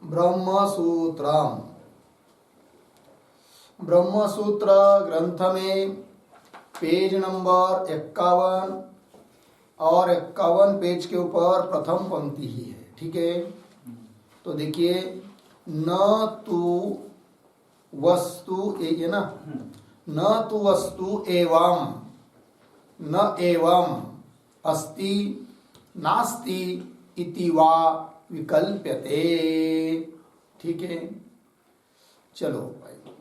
ब्रह्मसूत्रम। ब्रह्मसूत्र ग्रंथ में page number 51 और 51 पेज के ऊपर प्रथम पंक्ति ही है। ठीक है, तो देखिए, न तु वस्तु, ये ना, न तु वस्तु एवं न एवं अस्ति नास्ति इति वा विकल्प्यते। ठीक है, चलो भाई,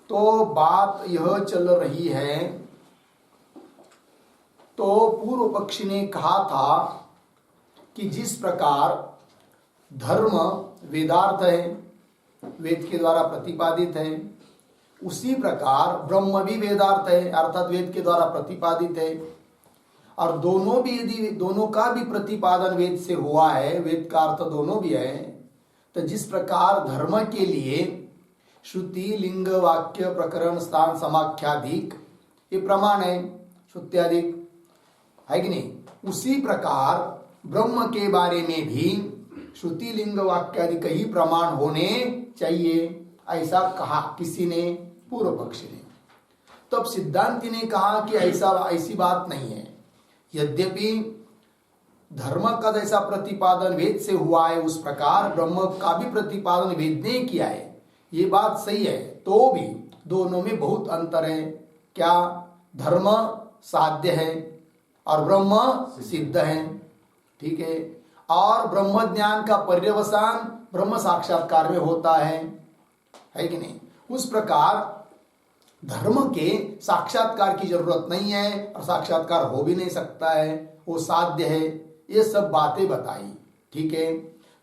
तो बात यह चल रही है। तो पूर्व पक्षी ने कहा था कि जिस प्रकार धर्म वेदार्थ है, वेद के द्वारा प्रतिपादित है, उसी प्रकार ब्रह्म भी वेदार्थ है, अर्थात वेद के द्वारा प्रतिपादित है। और दोनों भी, यदि दोनों का भी प्रतिपादन वेद से हुआ है, वेद का अर्थ दोनों भी है, तो जिस प्रकार धर्म के लिए श्रुति लिंग वाक्य प्रकरण स्थान समाख्याधिक ये प्रमाण है, श्रुत्याधिक है कि नहीं, उसी प्रकार ब्रह्म के बारे में भी श्रुति लिंग वाक्यादि का ही प्रमाण होने चाहिए, ऐसा कहा किसी ने, पूर्व पक्षी ने। तब सिद्धांति ने कहा कि ऐसी बात नहीं है। यद्यपि धर्म का जैसा प्रतिपादन वेद से हुआ है, उस प्रकार ब्रह्म का भी प्रतिपादन वेद ने किया है, ये बात सही है। तो भी दोनों में बहुत अंतर है। क्या? धर्म साध्य है और ब्रह्म सिद्ध है। ठीक है, और ब्रह्म ज्ञान का पर्यवसान ब्रह्म साक्षात्कार में होता है कि नहीं। उस प्रकार धर्म के साक्षात्कार की जरूरत नहीं है और साक्षात्कार हो भी नहीं सकता है, वो साध्य है। ये सब बातें बताई। ठीक है,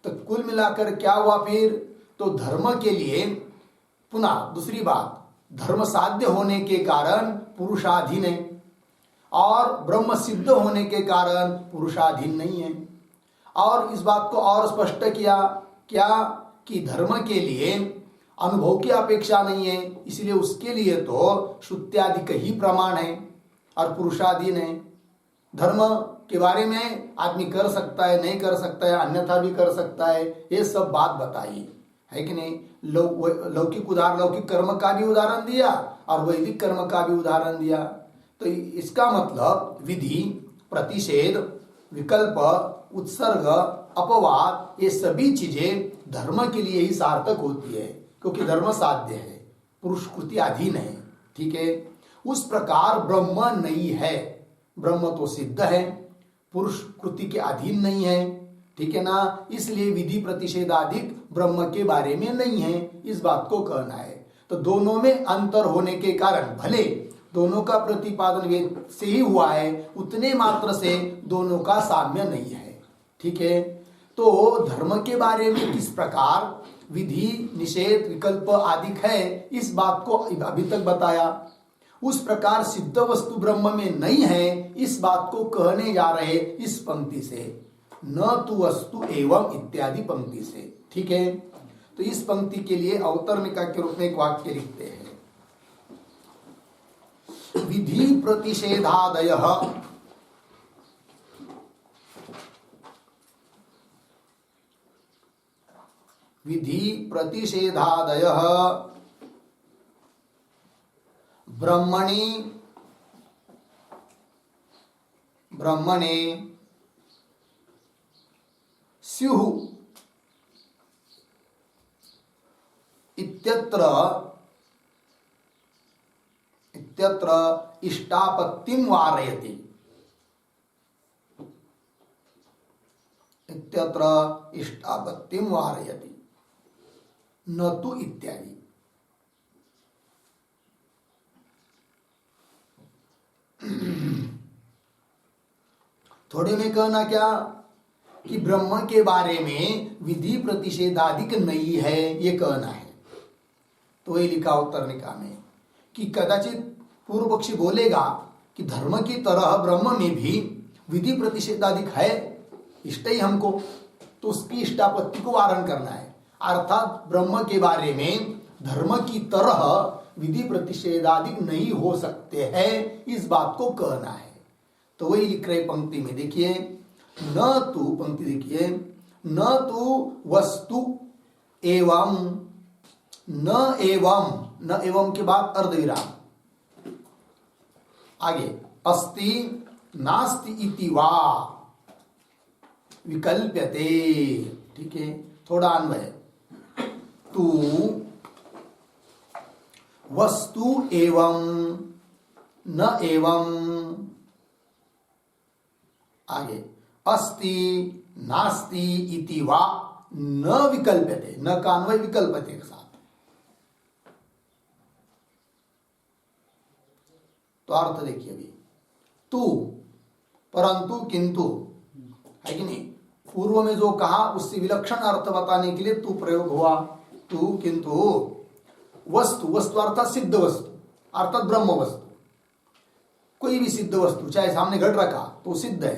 तो कुल मिलाकर क्या हुआ फिर? तो धर्म के लिए पुनः दूसरी बात, धर्म साध्य होने के कारण पुरुषाधीन है और ब्रह्म सिद्ध होने के कारण पुरुषाधीन नहीं है। और इस बात को और स्पष्ट किया क्या कि धर्म के लिए अनुभव की अपेक्षा नहीं है, इसलिए उसके लिए तो श्रुत्यादि का ही प्रमाण है और पुरुषाधीन है। धर्म के बारे में आदमी कर सकता है, नहीं कर सकता है, अन्यथा भी कर सकता है, ये सब बात बताई है कि नहीं। लौकिक कर्म का भी उदाहरण दिया और वैदिक कर्म का भी उदाहरण दिया। तो इसका मतलब विधि, प्रतिषेध, विकल्प, उत्सर्ग, अपवाद, ये सभी चीजें धर्म के लिए ही सार्थक होती है, क्योंकि धर्म साध्य है, पुरुष कृति अधीन है। ठीक है, उस प्रकार ब्रह्म नहीं है, ब्रह्म तो सिद्ध है, पुरुष कृति के अधीन नहीं है। ठीक है ना, इसलिए विधि प्रतिषेधाधिक ब्रह्म के बारे में नहीं है, इस बात को कहना है। तो दोनों में अंतर होने के कारण भले दोनों का प्रतिपादन वेद से ही हुआ है, उतने मात्र से दोनों का साम्य नहीं है। ठीक है, तो धर्म के बारे में किस प्रकार विधि, निषेध, विकल्प आदि है, इस बात को अभी तक बताया। उस प्रकार सिद्ध वस्तु ब्रह्म में नहीं है, इस बात को कहने जा रहे इस पंक्ति से, न तु वस्तु एवं इत्यादि पंक्ति से। ठीक है, तो इस पंक्ति के लिए अवतरणिका के रूप में एक वाक्य लिखते हैं। विधि प्रतिषेधादयः विधि प्रतिषेधादयः ब्रह्मणे स्युः इत्यत्र इष्टापत्तिं वारयति। इत्यत्र इष्टापत्तिं वारयति, न तु इत्यादि। थोड़े में कहना क्या कि ब्रह्म के बारे में विधि प्रतिषेधाधिक नहीं है, ये कहना है। तो ये लिखा उत्तरनिका में कि कदाचित पूर्व पक्षी बोलेगा कि धर्म की तरह ब्रह्म में भी विधि प्रतिषेधाधिक है, इष्ट ही हमको, तो उसकी इष्टापत्ति को वारण करना है। अर्थात ब्रह्म के बारे में धर्म की तरह विधि प्रतिषेधाधिक नहीं हो सकते हैं, इस बात को कहना है। तो वही लिख रहे पंक्ति में, देखिए, न तु, पंक्ति देखिए, न तु वस्तु एवं न एवं के बाद अर्धविराम, आगे अस्ति नास्ति इति वा विकल्प्यते। ठीक है, थोड़ा अन्वय। तू वस्तु एवं न एवं, आगे अस्ति नास्ति इति वा न विकल्प्यते, न का अन्वय विकल्प्यते के साथ। तो अर्थ देखिए अभी, तू परंतु किंतु, है कि नहीं, पूर्व में जो कहा उससे विलक्षण अर्थ बताने के लिए तू प्रयोग हुआ। तू किंतु वस्तु, वस्तु अर्थात सिद्ध वस्तु, अर्थात ब्रह्म वस्तु, कोई भी सिद्ध वस्तु, चाहे सामने घट रखा तो सिद्ध है,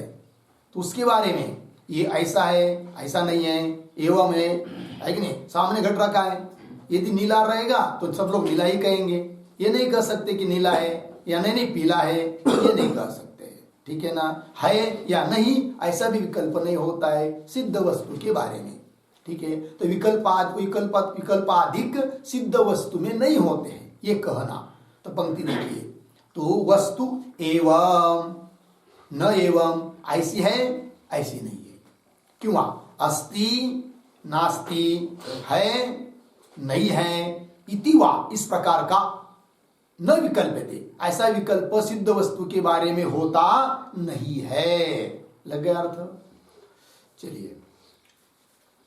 तो उसके बारे में ये ऐसा है ऐसा नहीं है, एवं है कि नहीं, सामने घट रखा है, यदि नीला रहेगा तो सब लोग नीला ही कहेंगे, ये नहीं कह सकते कि नीला है या नहीं पीला है, ये नहीं कह सकते। ठीक है ना, है या नहीं ऐसा भी विकल्प नहीं होता है सिद्ध वस्तु के बारे में। ठीक है, तो विकल्पाधिक सिद्ध वस्तु में नहीं होते हैं, ये कहना। तो पंक्ति देखिए, तो वस्तु एवं न एवं, ऐसी है ऐसी नहीं है, क्यों? अस्ति नास्ति, है नहीं है, इति वा इस प्रकार का न विकल्प्यते, ऐसा विकल्प सिद्ध वस्तु के बारे में होता नहीं है। लग गया अर्थ? चलिए,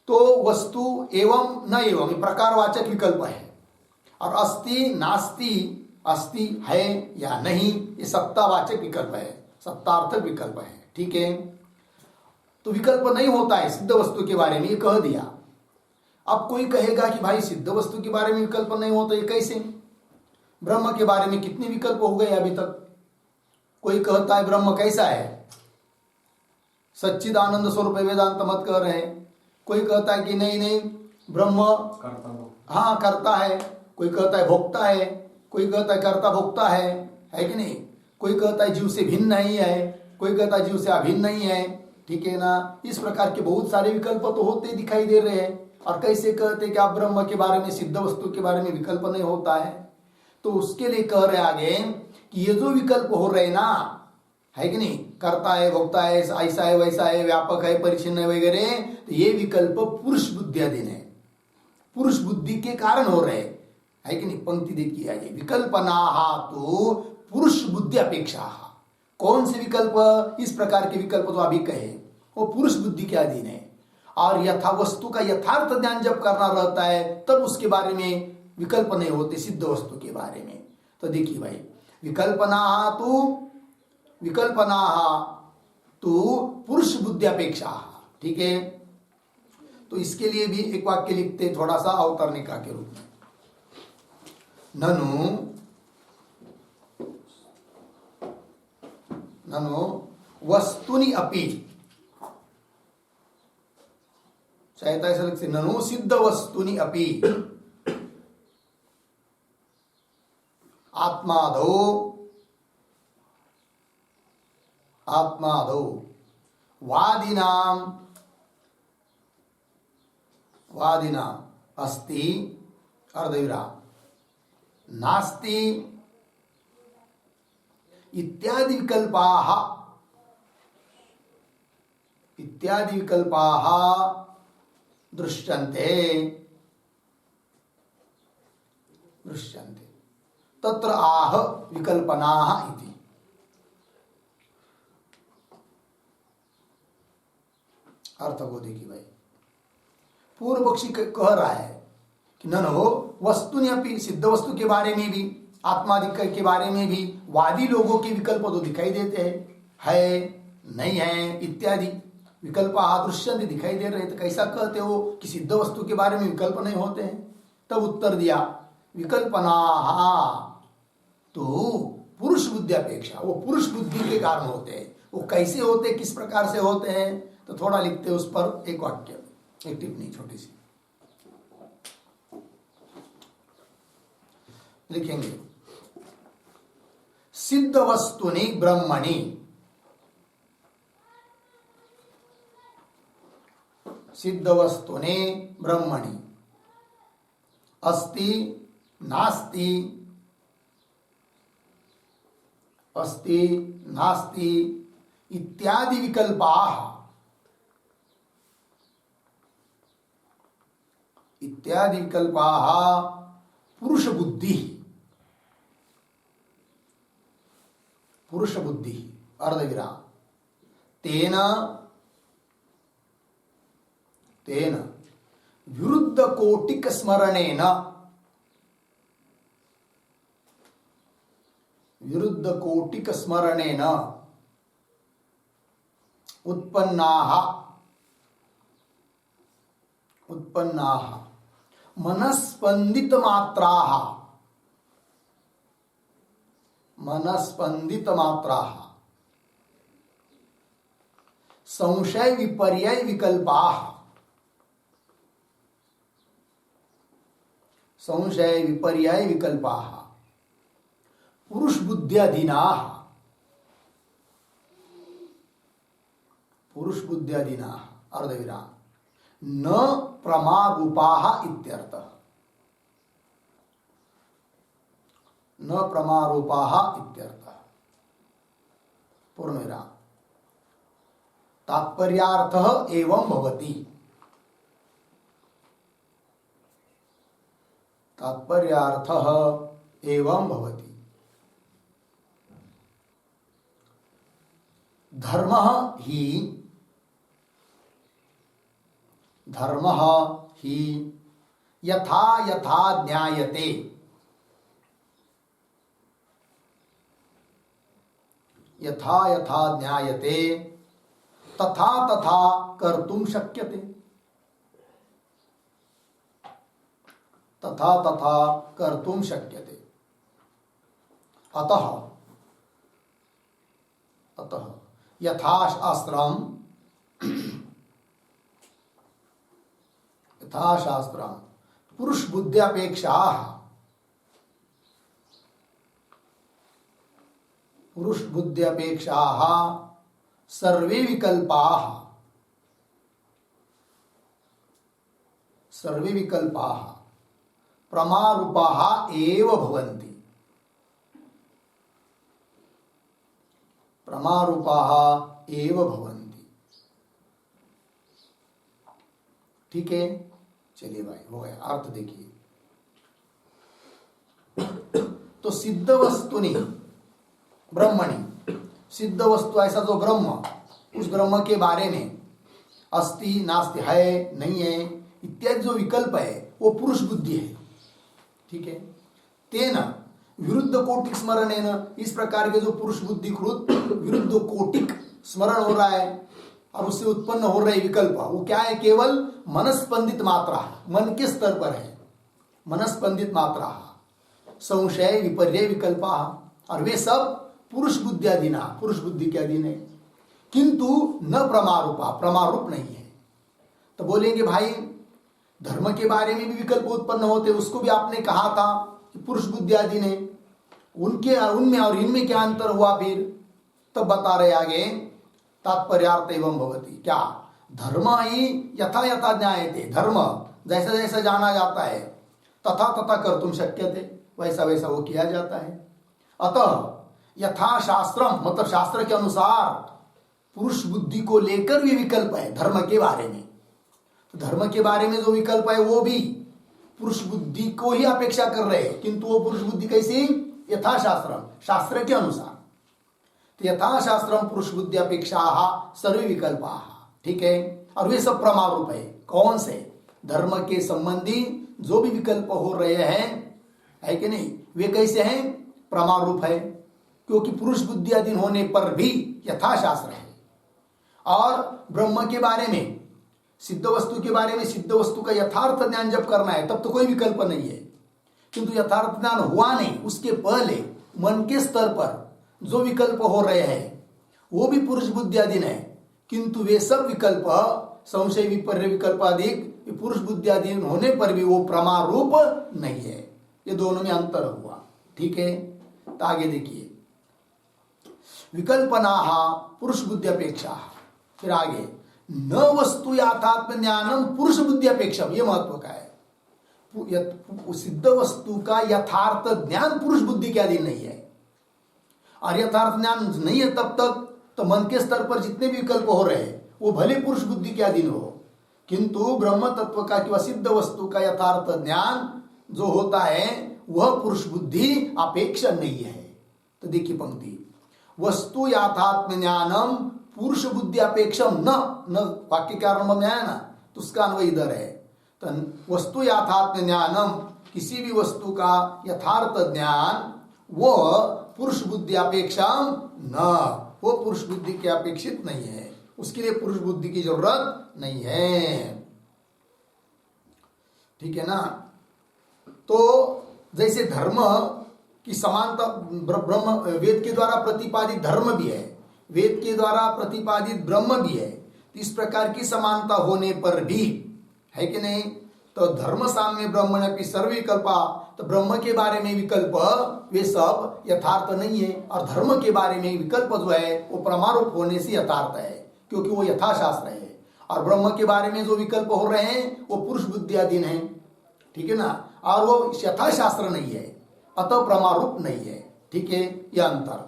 तो वस्तु एवं न एवं प्रकारवाचक विकल्प है, और अस्ति नास्ति, अस्ति है या नहीं, ये सत्तावाचक विकल्प है, सत्तार्थक विकल्प है। ठीक है, तो विकल्प नहीं होता है सिद्ध वस्तु के बारे में, ये कह दिया। अब कोई कहेगा कि भाई सिद्ध वस्तु के बारे में विकल्प नहीं होता, ये कैसे? ब्रह्म के बारे में कितने विकल्प हो गए अभी तक? कोई कहता है ब्रह्म कैसा है, सच्चिदानंद स्वरूप वेदांत मत कह रहे हैं। कोई कहता है कि नहीं ब्रह्म हाँ करता है, कोई कहता है भोक्ता है, कोई कहता है कर्ता भोक्ता है कि नहीं, कोई कहता है जीव से भिन्न नहीं है, कोई कहता है जीव से अभिन्न नहीं है। ठीक है ना, इस प्रकार के बहुत सारे विकल्प तो होते दिखाई दे रहे हैं। और कैसे कहते कि आप ब्रह्म के बारे में, सिद्ध वस्तु के बारे में विकल्प नहीं होता है? तो उसके लिए कह रहे आगे कि ये जो विकल्प हो रहे ना, है कि नहीं, करता है भोक्ता है, ऐसा है वैसा है, व्यापक है परिचिन्न है वगैरह, तो ये विकल्प पुरुष बुद्धियाधीन है, पुरुष बुद्धि के कारण हो रहे है कि नहीं। पंक्ति देखिए आगे, विकल्पना तो पुरुष बुद्धि अपेक्षा। कौन से विकल्प? इस प्रकार के विकल्प तो अभी कहे वो पुरुष बुद्धि के अधीन है। और यथा वस्तु का यथार्थ ज्ञान जब करना रहता है तब उसके बारे में विकल्प नहीं होते सिद्ध वस्तु के बारे में। तो देखिए भाई, विकल्पना तो पुरुष बुद्धि अपेक्षा। ठीक है, तो इसके लिए भी एक वाक्य लिखते थोड़ा सा अवतरणिका के रूप में, ननु वस्तुनि अपि, शायद ऐसा लिखते, ननु सिद्ध वस्तुनि अपि आत्मादौ वादिनाम अस्ति अर्धविराम नास्ति इत्यादि विकल्पाः दृश्यन्ते तत्र आह विकल्पनाः इति। अर्थ को देखिए भाई, पूर्व पक्षी कह रहा है कि न हो वस्तु अपनी, सिद्ध वस्तु के बारे में भी, आत्माधिक के बारे में भी वादी लोगों के विकल्प तो दिखाई देते हैं, है नहीं है इत्यादि विकल्प दृश्यंत दिखाई दे रहे। तो कैसा कहते हो कि सिद्ध वस्तु के बारे में विकल्प नहीं होते हैं? तब उत्तर दिया, विकल्पना तो पुरुष बुद्धि अपेक्षा, वो पुरुष बुद्धि के कारण होते हैं। वो कैसे होते, किस प्रकार से होते हैं, तो थोड़ा लिखते उस पर एक वाक्य, एक टिप्पणी छोटी सी लिखेंगे। सिद्ध वस्तुनि ब्रह्मणि, सिद्ध वस्तुनि ब्रह्मणि, अस्ति नास्ति, अस्ति नास्ति इत्यादि विकल्पाः, इत्यादि विकल्पाः पुरुष बुद्धि, पुरुष बुद्धि अर्धविराम तेन तेन विरुद्ध कोटिक स्मरणेन, विरुद्ध कोटिक स्मरणेन उत्पन्नाः, उत्पन्नाः मनस्पंदित मात्राः, मनस्पंदित मात्राः संशय विपर्यय विकल्पाः, संशय विपर्यय विकल्पाः पुरुष बुद्ध्यधीनाः, पुरुष बुद्ध्यधीनाः अर्धविराम न प्रमारूपाः इत्यर्थः, न प्रमारूपाः इत्यर्थः पूर्णविराम तात्पर्यार्थः एवं भवति, तात्पर्यार्थः एवं भवति धर्मः हि, धर्मः हि यथा यथा ज्ञायते, यथा यथा ज्ञायते तथा तथा कर्तुं शक्यते, तथा तथा कर्तुं शक्यते। अतः अतः यथाशास्त्रं, यथाशास्त्रं पुरुष बुद्ध्यपेक्षाः, पुरुष बुद्ध्यपेक्षाः सर्वे विकल्पाः, सर्वे विकल्पाः प्रमारूपाः एव भवन्ति, प्रमारूपाः एव भवन्ति। ठीक है, चलिए भाई हो गया। अर्थ देखिए, तो सिद्ध वस्तुनि ब्रह्मणि, सिद्ध वस्तु ऐसा जो ब्रह्म, उस ब्रह्म के बारे में अस्ति नास्ति है नहीं है इत्यादि जो विकल्प है वो पुरुष बुद्धि है। ठीक है, तेन विरुद्ध कोटिक स्मरणेन, इस प्रकार के जो पुरुष बुद्धिकृत विरुद्ध कोटिक स्मरण हो रहा है और उससे उत्पन्न हो रहे विकल्प, वो क्या है? केवल मनस्पंदित मात्रा, मन के स्तर पर है, मनस्पंदित मात्रा संशय विपर्यय विकल्पा, और वे सब पुरुष बुद्धियाधीना, पुरुष बुद्धि के अधीन है, किंतु न प्रमारूपा, प्रमारूप नहीं है। तो बोलेंगे भाई धर्म के बारे में भी विकल्प उत्पन्न होते, उसको भी आपने कहा था कि पुरुष बुद्धियाधीन है, उनके उनमें और इनमें क्या अंतर हुआ? फिर तब बता रहे आगे तात्पर्यार्थ एवं भवति, क्या धर्म ही यथा यथा ज्ञायते, धर्म जैसा जैसा जाना जाता है तथा तथा कर्तुम शक्यते, वैसा वैसा वो किया जाता है। अतः यथा शास्त्रम, मतलब शास्त्र के अनुसार पुरुष बुद्धि को लेकर भी विकल्प है धर्म के बारे में, तो धर्म के बारे में जो विकल्प है वो भी पुरुष बुद्धि को ही अपेक्षा कर रहे हैं, किंतु वो पुरुष बुद्धि कैसी? यथा शास्त्रम, शास्त्र के अनुसार। तो यथा शास्त्रम पुरुष बुद्धि अपेक्षा सर्वे विकल्पा, ठीक है, और वे सब प्रमारूप है। कौन से? धर्म के संबंधी जो भी विकल्प हो रहे हैं, है कि नहीं, वे कैसे हैं? प्रमारूप है, क्योंकि पुरुष बुद्धि अधीन होने पर भी यथाशास्त्र है। और ब्रह्म के बारे में, सिद्ध वस्तु के बारे में, सिद्ध वस्तु का यथार्थ ज्ञान जब करना है तब तो कोई विकल्प नहीं है, किंतु यथार्थ ज्ञान हुआ नहीं, उसके पहले मन के स्तर पर जो विकल्प हो रहे हैं वो भी पुरुष बुद्धि अधीन है, किंतु वे सब विकल्प संशय विपर्य विकल्प अधिक पुरुष बुद्धि अधीन होने पर भी वो प्रमारूप नहीं है। ये दोनों में अंतर हुआ। ठीक है, तो आगे देखिए, विकल्पनाः पुरुष बुद्धि अपेक्षा, फिर आगे न वस्तु याथात्म ज्ञानम पुरुष बुद्धि अपेक्षा, ये महत्व का है। सिद्ध वस्तु का यथार्थ ज्ञान पुरुष बुद्धि के अधीन नहीं है। और यथार्थ ज्ञान नहीं है तब तक तो मन के स्तर पर जितने भी विकल्प हो रहे हैं वो भले पुरुष बुद्धि के अधीन हो, किंतु ब्रह्म तत्व का कि सिद्ध वस्तु का यथार्थ ज्ञान जो होता है वह पुरुष बुद्धि अपेक्षा नहीं है। तो देखिए पंक्ति, वस्तु याथात्म ज्ञानम पुरुष बुद्धि अपेक्षम न वाक्य के आरंभ में आया ना, तो उसका अन्वय इधर है। तो वस्तु याथात्म ज्ञानम, किसी भी वस्तु का यथार्थ ज्ञान वो पुरुष बुद्धि अपेक्षा न, वो पुरुष बुद्धि के अपेक्षित नहीं है, उसके लिए पुरुष बुद्धि की जरूरत नहीं है। ठीक है ना। तो जैसे धर्म की समानता ब्रह्म वेद के द्वारा प्रतिपादित धर्म भी है, वेद के द्वारा प्रतिपादित ब्रह्म भी है, तो इस प्रकार की समानता होने पर भी है कि नहीं, तो धर्म साम्य ब्रह्मण्यपि सर्व विकल्पा, तो ब्रह्म के बारे में विकल्प वे सब यथार्थ नहीं है, और धर्म के बारे में विकल्प जो है वो प्रमारूप होने से यथार्थ है, क्योंकि वो यथाशास्त्र है। और ब्रह्म के बारे में जो विकल्प हो रहे हैं वो पुरुष बुद्धि अधीन है, ठीक है ना, और वो यथाशास्त्र नहीं है, अतः प्रमारूप नहीं है। ठीक है, यह अंतर।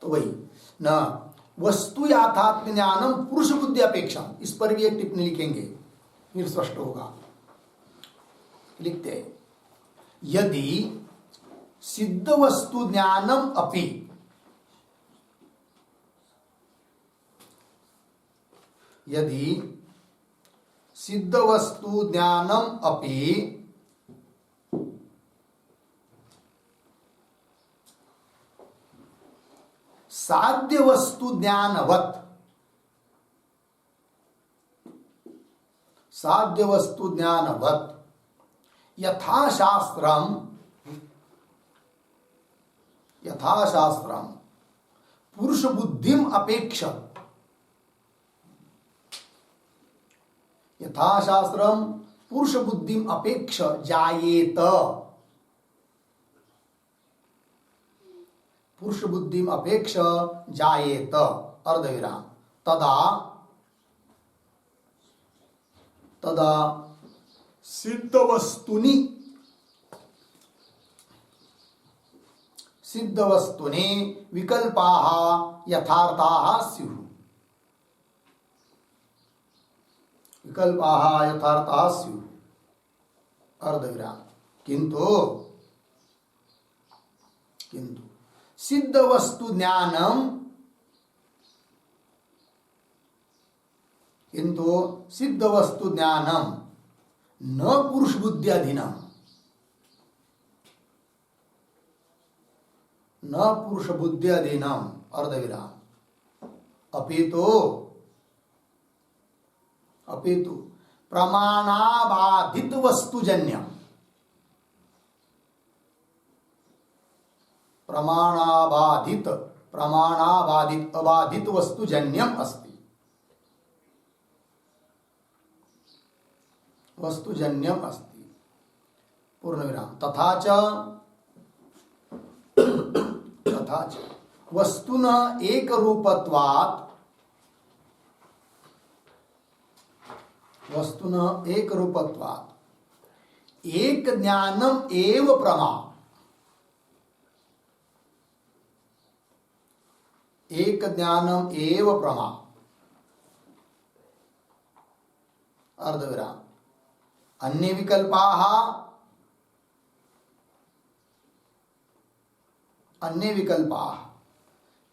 तो वही न वस्तु याथात्म ज्ञानम पुरुष बुद्धि अपेक्षा, इस पर भी एक टिप्पणी लिखेंगे फिर स्पष्ट होगा। लिखते हैं, यदि सिद्ध वस्तु ज्ञानम अपि, यदि सिद्ध वस्तु ज्ञानम अपि साध्य वस्तु ज्ञानवत, साध्य वस्तु ज्ञानवत यथाशास्त्रम, यथाशास्त्रम पुरुष बुद्धिम अपेक्षा, यथाशास्त्रम पुरुष बुद्धिम अपेक्षा जायेत, पुरुष बुद्धिम अपेक्षा जायेत अर्धविराम, तदा तदा सिद्ध वस्तुनि, सिद्ध वस्तुनि विकल्पाः यथार्थाः स्युः, विकल्पाः यथार्थाः स्युः अर्धविराम, किंतु किंतु सिद्ध वस्तु ज्ञानम, किंतु सिद्ध वस्तु ज्ञानम न पुरुष बुद्धि अधीनम, न पुरुष बुद्धि अधीनम अर्धविराम, अपितु अपितु प्रमाणाबाधित वस्तुजन्यम, प्रमाणाबाधित प्रमाणाबाधित अबाधित वस्तुजन्यम अस्ति, वस्तुजन्यम अस्ति पूर्णविराम, तथा च वस्तुनः एक रूपत्वात्, वस्तुनः एक रूपत्वात् एक ज्ञानम एव प्रमा, एक ज्ञानम एव प्रमा अर्धविराम, अन्य विकल्पाः, अन्य विकल्पाः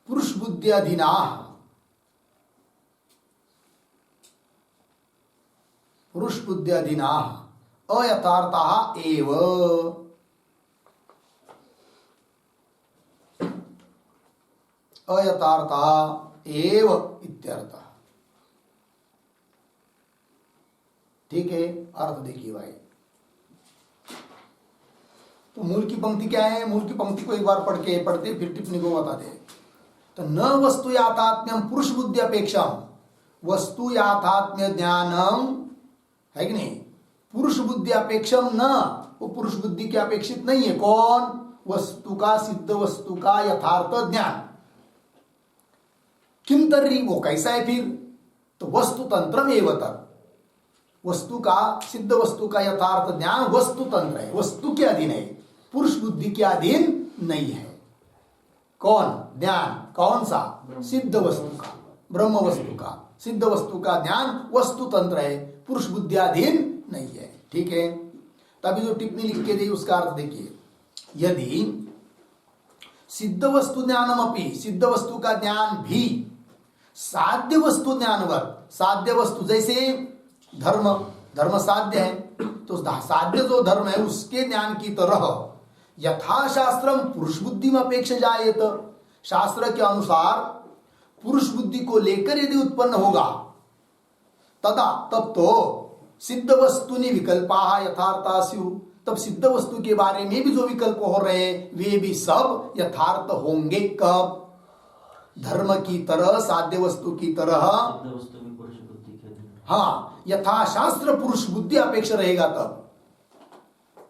पुरुष बुद्धि अधीनाः, पुरुष बुद्धि अधीनाः अयथार्थाः एव, अयथार्थाः एव इत्यर्थः। ठीक है, अर्थ देखिए भाई। तो मूल की पंक्ति क्या है? मूल की पंक्ति को एक बार पढ़ते फिर टिप्पणी को बता दे। तो न वस्तु याथात्म्यम पुरुष बुद्धि अपेक्षा, वस्तु याथात्म्य ज्ञानम है कि नहीं, पुरुष बुद्धि अपेक्षम न, वो पुरुष बुद्धि के अपेक्षित नहीं है। कौन? वस्तु का, सिद्ध वस्तु का यथार्थ ज्ञान। किम तर्री, वो कैसा है फिर? तो वस्तु तंत्रम एव तत्, वस्तु का, सिद्ध वस्तु का यथार्थ ज्ञान वस्तु तंत्र है, वस्तु के अधीन है, पुरुष बुद्धि के अधीन नहीं है। कौन ज्ञान? कौन सा? सिद्ध वस्तु का, ब्रह्म वस्तु का, सिद्ध वस्तु का ज्ञान वस्तु तंत्र है, पुरुष बुद्धियाधीन नहीं है। ठीक है, तभी जो टिप्पणी लिख के दी उसका अर्थ देखिए, यदि सिद्ध वस्तु ज्ञानम अपि, सिद्ध वस्तु का ज्ञान भी साध्य वस्तु ज्ञानवत, साध्य वस्तु जैसे धर्म, धर्म साध्य है, तो साध्य जो धर्म है उसके ज्ञान की तरह यथाशास्त्रम पुरुष बुद्धि में अपेक्षा जाए, तो शास्त्र के अनुसार पुरुष बुद्धि को लेकर यदि उत्पन्न होगा तथा तब तो सिद्ध वस्तुनि विकल्पा यथार्था स्यु, तब सिद्ध वस्तु के बारे में भी जो विकल्प हो रहे हैं वे भी सब यथार्थ होंगे। कब? धर्म की तरह, साध्य वस्तु की तरह, हाँ, यथाशास्त्र पुरुष बुद्धि अपेक्षा रहेगा तब।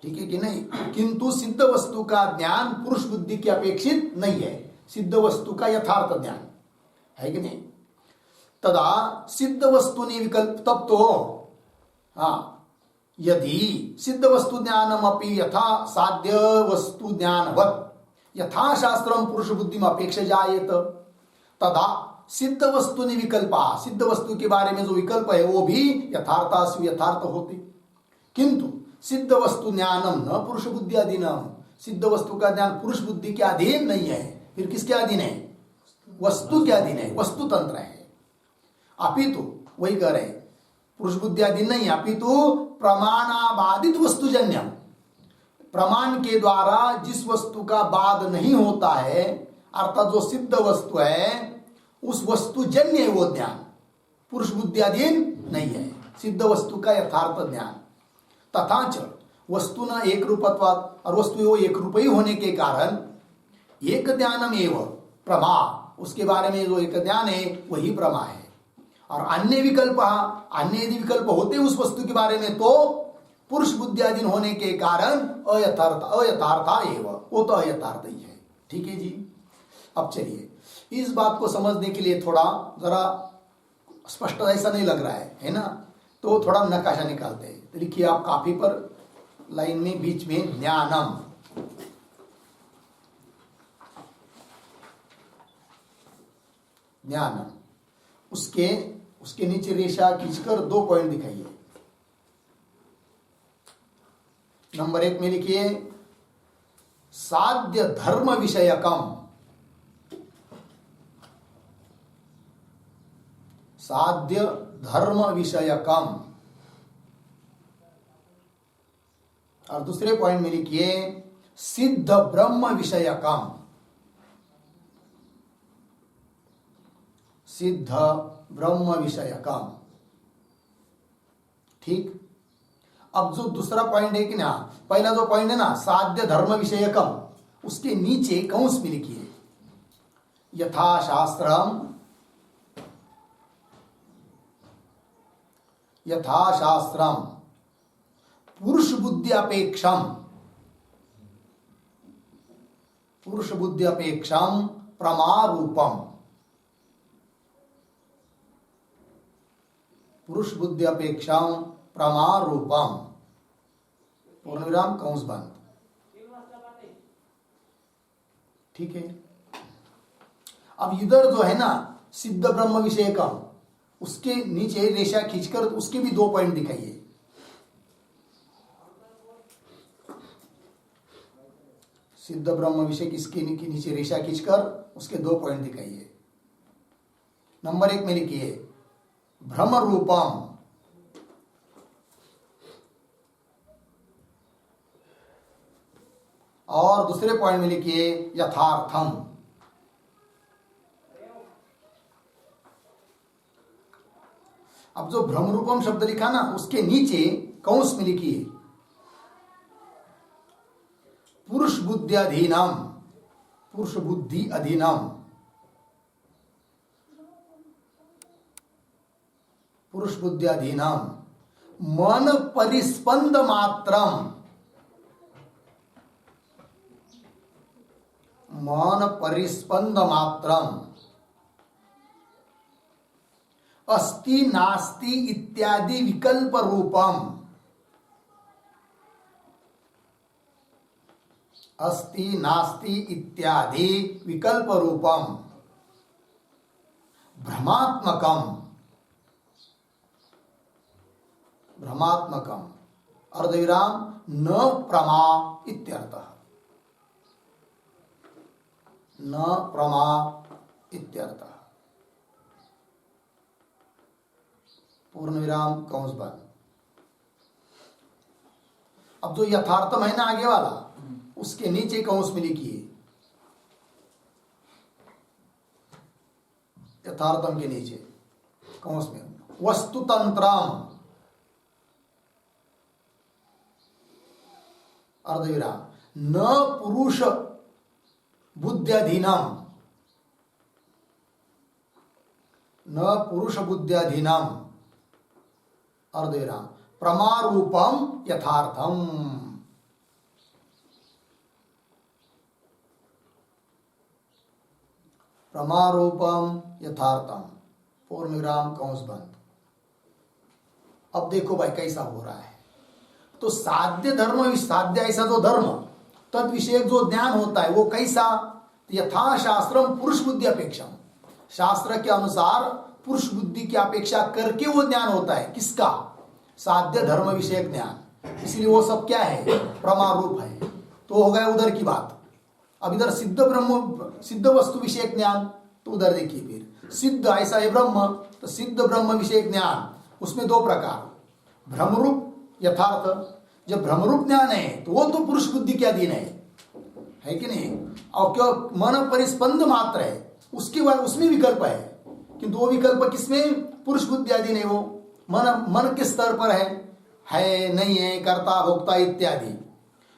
ठीक है कि नहीं? किंतु सिद्ध वस्तु का ज्ञान पुरुष बुद्धि की अपेक्षित नहीं है, सिद्ध वस्तु का यथार्थ ज्ञान है कि नहीं? तदा सिद्ध वस्तु ने विकल्प, तब तो हाँ, यदि सिद्ध वस्तु ज्ञानम अपि यथा साध्य वस्तु ज्ञानवत यथाशास्त्रम पुरुष बुद्धि में अपेक्षा जायेत, तदा सिद्ध वस्तु ने विकल्पा, सिद्ध वस्तु के बारे में जो विकल्प है वो भी यथार्थासु यथार्थ होते। किंतु सिद्ध वस्तु ज्ञानम न पुरुष बुद्धि अधीनम, सिद्ध वस्तु का ज्ञान पुरुष बुद्धि के अधीन नहीं है, फिर किसके अधीन है? वस्तु के अधीन है, वस्तु तंत्र है। अपितु वही कह रहे, पुरुष बुद्धि अधीन नहीं, अपितु प्रमाणाबाधित वस्तुजन्यम, प्रमाण के द्वारा जिस वस्तु का बाद नहीं होता है, अर्थात जो सिद्ध वस्तु है उस वस्तु जन्य है वो ज्ञान, पुरुष बुद्धि अधीन नहीं है, सिद्ध वस्तु का यथार्थ ज्ञान। तथा च वस्तु न एक रूपत्वात्, और वस्तु वो एक रूप ही होने के कारण एक ज्ञानम एवं प्रमा, उसके बारे में जो एक ज्ञान है वही प्रमा है। और अन्य विकल्प, अन्य यदि विकल्प होते उस वस्तु के बारे में तो पुरुष बुद्धियाधीन होने के कारण अयथार्था एवं, वो तो अयथार्थ ही है। ठीक है जी। अब चलिए इस बात को समझने के लिए थोड़ा जरा स्पष्ट ऐसा नहीं लग रहा है ना, तो थोड़ा नकाशा निकालते हैं। तो लिखिए आप काफी पर लाइन में बीच में ज्ञानम, ज्ञानम, उसके नीचे रेशा खींचकर 2 पॉइंट दिखाइए। नंबर 1 में लिखिए साध्य धर्म विषयकम, साध्य धर्म विषयकम, और दूसरे पॉइंट में लिखिए सिद्ध ब्रह्म विषयकम, सिद्ध ब्रह्म विषयकम। ठीक। अब जो दूसरा पॉइंट है कि ना, पहला जो पॉइंट है ना साध्य धर्म विषयकम, उसके नीचे कंस में लिखिए यथाशास्त्रम, यथाशास्त्रम पुरुष बुद्धि अपेक्षम, पुरुष बुद्धि अपेक्षम प्रमारूपम, पुरुष बुद्धि अपेक्षम प्रमारूपम, पूर्ण विराम कंस बंद। ठीक है। अब इधर जो है ना सिद्ध ब्रह्म विषयकम, उसके नीचे रेशा खींचकर उसके भी 2 पॉइंट दिखाइए। सिद्ध ब्रह्म विषय किसके नीचे रेशा खींचकर उसके 2 पॉइंट दिखाइए। नंबर 1 में लिखिए भ्रम रूपम, और दूसरे पॉइंट में लिखिए यथार्थम। अब जो भ्रम रूपम शब्द लिखा ना उसके नीचे कंस में लिखिए पुरुष बुद्धि अधीनम, पुरुष बुद्धि अधीनम, पुरुष बुद्धि अधीनम मन परिस्पंद मात्रम, मन परिस्पंद मात्रम अस्ति नास्ति इत्यादि विकल्प रूपम, अस्ति नास्ति इत्यादि विकल्प रूपम भ्रमात्मकम, भ्रमात्मकम अर्धविराम न प्रमा इत्यर्थः, न प्रमा इत्यर्थः, पूर्ण विराम कंस बंद। अब जो यथार्थम है ना आगे वाला, उसके नीचे कंस में लिखिए, यथार्थम के नीचे कंस में वस्तुतंत्रम अर्धविराम न पुरुष बुद्ध्यधीनम, न पुरुष बुद्ध्यधीनम अर्धविराम प्रमारूपम यथार्थम, प्रमारूपम यथार्थम पूर्ण विराम कंस बंद। अब देखो भाई कैसा हो रहा है। तो साध्य धर्म, साध्य ऐसा जो धर्म तद विषय जो ज्ञान होता है वो कैसा, यथा शास्त्रम पुरुष बुद्धि अपेक्षा, शास्त्र के अनुसार पुरुष बुद्धि की अपेक्षा करके वो ज्ञान होता है। किसका? साध्य धर्म विषय ज्ञान। इसलिए वो सब क्या है? प्रमारूप है। तो हो गया उधर की बात। अब इधर सिद्ध ब्रह्म, सिद्ध वस्तु विषय ज्ञान, तो उधर देखिए फिर सिद्ध ऐसा है ब्रह्म, तो सिद्ध ब्रह्म विषय ज्ञान, उसमें दो प्रकार, भ्रमरूप यथार्थ। जब भ्रमरूप ज्ञान है तो वो तो पुरुष बुद्धि के अधीन है कि नहीं? और क्यों मन परिस्पंद मात्र है, उसके बाद उसमें विकल्प है, किंतु वो विकल्प किसमें? पुरुष बुद्धि अधीन है। वो मन के स्तर पर है नहीं है, कर्ता भोक्ता इत्यादि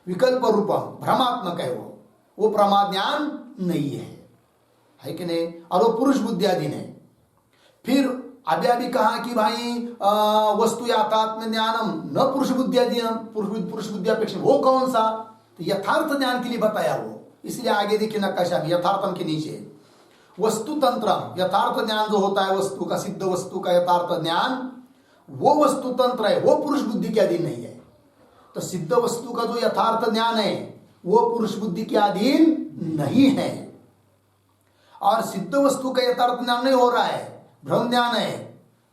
विकल्प रूपम भ्रमात्मक है। वो प्रमा ज्ञान नहीं है कि नहीं? और वो पुरुष बुद्धि अधीन है। फिर अभी कहा कि भाई वस्तु याथात्म्य ज्ञानम न पुरुष बुद्धि अधीनम, पुरुष बुद्धि अपेक्षा, वो कौन सा? तो यथार्थ ज्ञान के लिए बताया वो। इसलिए आगे देखिए नक्काशा में यथार्थम के नीचे वस्तु तंत्र, यथार्थ ज्ञान जो होता है वस्तु का, सिद्ध वस्तु का यथार्थ ज्ञान, वो वस्तु तंत्र है, वो पुरुष बुद्धि के अधीन नहीं है। तो सिद्ध वस्तु का जो यथार्थ ज्ञान है वो पुरुष बुद्धि के अधीन नहीं है। और सिद्ध वस्तु का यथार्थ ज्ञान नहीं हो रहा है, भ्रम ज्ञान है,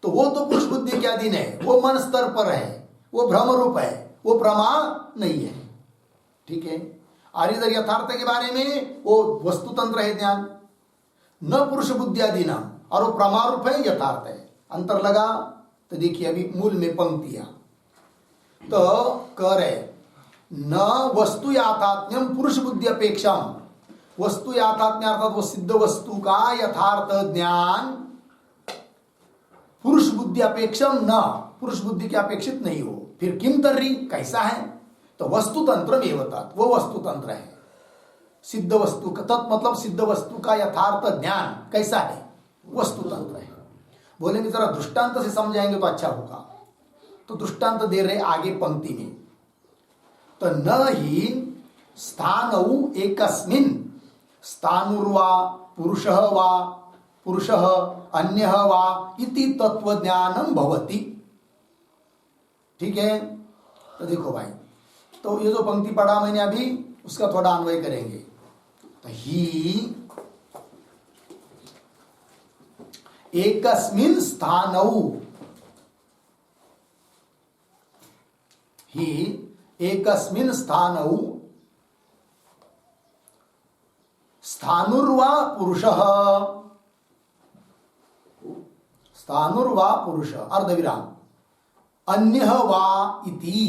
तो वो तो पुरुष बुद्धि के अधीन है, वो मन स्तर पर है, वो भ्रम रूप है, वो प्रमा नहीं है। ठीक है। और इधर यथार्थ के बारे में वो वस्तु तंत्र है ज्ञान, न पुरुष बुद्धि अधीन, और वो प्रमारूप है, यथार्थ है। अंतर लगा? तो देखिए अभी मूल में पंक्तियां तो कह रहे न वस्तु याथात्म्यम पुरुष बुद्धि अपेक्षा, वस्तु याथात्म्य अर्थात वो सिद्ध वस्तु का यथार्थ ज्ञान पुरुष बुद्धि अपेक्षा न, पुरुष बुद्धि के अपेक्षित नहीं हो। फिर किम तर्री, कैसा है? तो वस्तु तंत्र में तत्, वो वस्तु तंत्र है सिद्ध वस्तु का। तत् मतलब सिद्ध वस्तु का यथार्थ ज्ञान कैसा है? वस्तु तंत्र है। बोलेंगे जरा दृष्टांत से समझाएंगे तो अच्छा होगा। तो दृष्टांत दे रहे आगे पंक्ति में, तो न ही स्थानौ एकस्मिन् स्थानुर्वा पुरुषः वा पुरुषः अन्यः वा इति तत्वज्ञानम भवति। ठीक है। तो देखो भाई, तो ये जो पंक्ति पढ़ा मैंने अभी, उसका थोड़ा अन्वय करेंगे। तो ही एकस्मिन् स्थानौ, ही एकस्मिन् स्थानौ स्थानुर्वा पुरुषः, स्थानुर्वा पुरुष अर्धविराम अन्यः वा इति,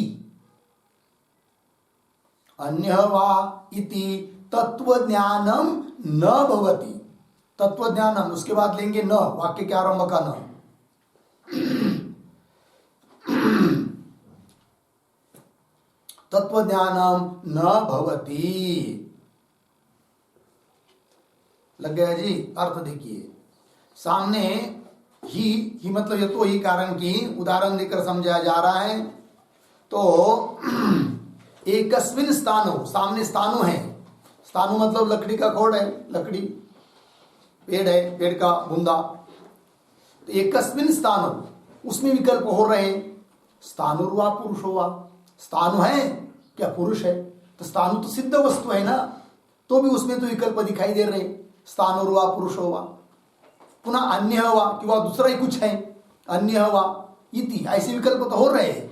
अन्यः वा इति तत्वज्ञानम न भवति। तत्वज्ञानम उसके बाद लेंगे न, वाक्य के आरंभ का न। तत्वज्ञानम न भवति। लग गया जी? अर्थ देखिए सामने ही मतलब ये तो ही कारण की उदाहरण देकर समझाया जा रहा है। तो एकस्मिन स्थानु, सामने स्थानु है, स्थानु मतलब लकड़ी का खोड़ है, लकड़ी पेड़ है, पेड़ का बुंदा, तो एकस्मिन स्थानु, उसमें विकल्प हो रहे हैं। स्थानुर्वा पुरुषो वा, स्थानु है क्या पुरुष है, तो स्थानु तो सिद्ध वस्तु है ना, तो भी उसमें तो विकल्प दिखाई दे रहे हैं। स्थानुर्वा पुरुषो वा, पुनः अन्य वा, कि वह दूसरा ही कुछ है, अन्य वा इति, ऐसे विकल्प तो हो रहे हैं।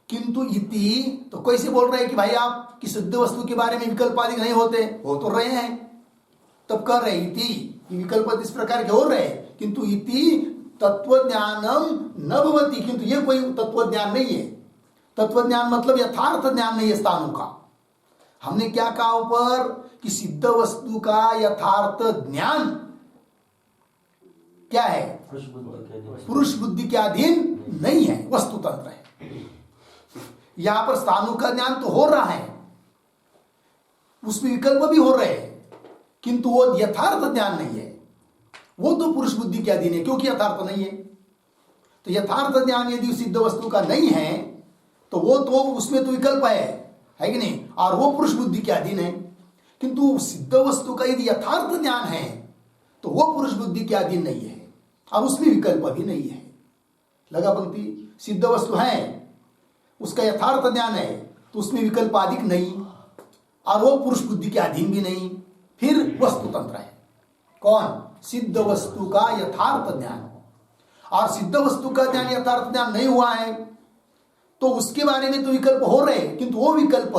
किंतु इति तो कैसे बोल रहे हैं कि भाई आप कि सिद्ध वस्तु के बारे में विकल्प आदि नहीं होते, हो तो रहे हैं, तब कर रहे इति, विकल्प इस प्रकार के हो रहे हैं। किंतु इति तत्वज्ञानम न भवति, किंतु ये कोई तत्वज्ञान नहीं है। तत्वज्ञान मतलब यथार्थ ज्ञान नहीं है स्थानु का। हमने क्या कहा ऊपर कि सिद्ध वस्तु का यथार्थ ज्ञान क्या है, पुरुष बुद्धि के अधीन नहीं है, वस्तु तंत्र है। यहां पर स्थानु का ज्ञान तो हो रहा है, उसमें विकल्प भी हो रहे हैं, किंतु वो यथार्थ ज्ञान नहीं है, वो तो पुरुष बुद्धि के अधीन है, क्योंकि यथार्थ नहीं है। तो यथार्थ ज्ञान यदि सिद्ध वस्तु का नहीं है तो वो तो उसमें तो विकल्प है कि नहीं, और वो पुरुष बुद्धि के अधीन है। किंतु सिद्ध वस्तु का यदि यथार्थ ज्ञान है तो वो पुरुष बुद्धि के अधीन नहीं है और उसमें विकल्प भी नहीं है। लगा पंक्ति, सिद्ध वस्तु है, उसका यथार्थ ज्ञान है, तो उसमें विकल्प अधिक नहीं और वो पुरुष बुद्धि के अधीन भी नहीं, फिर वस्तु तंत्र है। कौन, सिद्ध वस्तु का यथार्थ ज्ञान। और सिद्ध वस्तु का ज्ञान यथार्थ ज्ञान नहीं हुआ है तो उसके बारे में तो विकल्प हो रहे हैं, किंतु वो विकल्प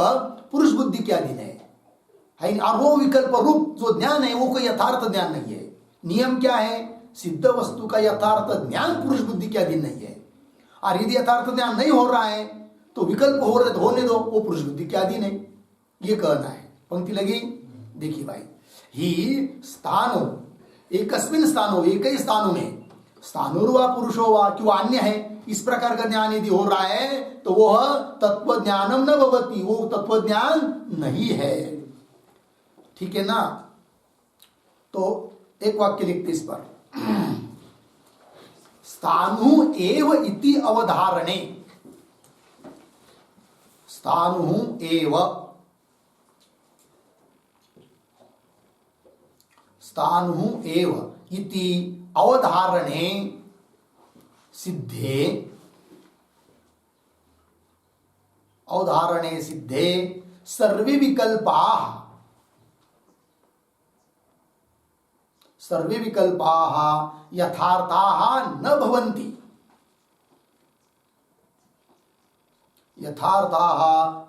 पुरुष बुद्धि के अधीन है, और वो विकल्प रूप जो ज्ञान है वो कोई यथार्थ ज्ञान नहीं है। नियम क्या है, सिद्ध वस्तु का यथार्थ ज्ञान पुरुष बुद्धि के अधीन नहीं है, और यदि यथार्थ ज्ञान नहीं हो रहा है तो विकल्प हो रहे तो होने दो, वो पुरुष बुद्धि के अधीन है, ये कहना है। पंक्ति लगी, देखिए भाई, ही स्थानो एकस्मिन स्थानो, एक ही स्थानों में, स्थानुर्वा पुरुषो वा, क्यों अन्य है, इस प्रकार का ज्ञान यदि हो रहा है तो वह तत्व ज्ञानम न भवति, वो तत्व ज्ञान नहीं है। ठीक है ना। तो एक वाक्य लिखते इस पर, स्थानु एव इति अवधारणे, स्थानु एव, स्थानु एव इति अवधारणे सिद्धे, अवधारणे सिद्धे सर्वे विकल्पाः, सर्वे विकल्पाः यथार्थाः न भवन्ति, यथार्थाः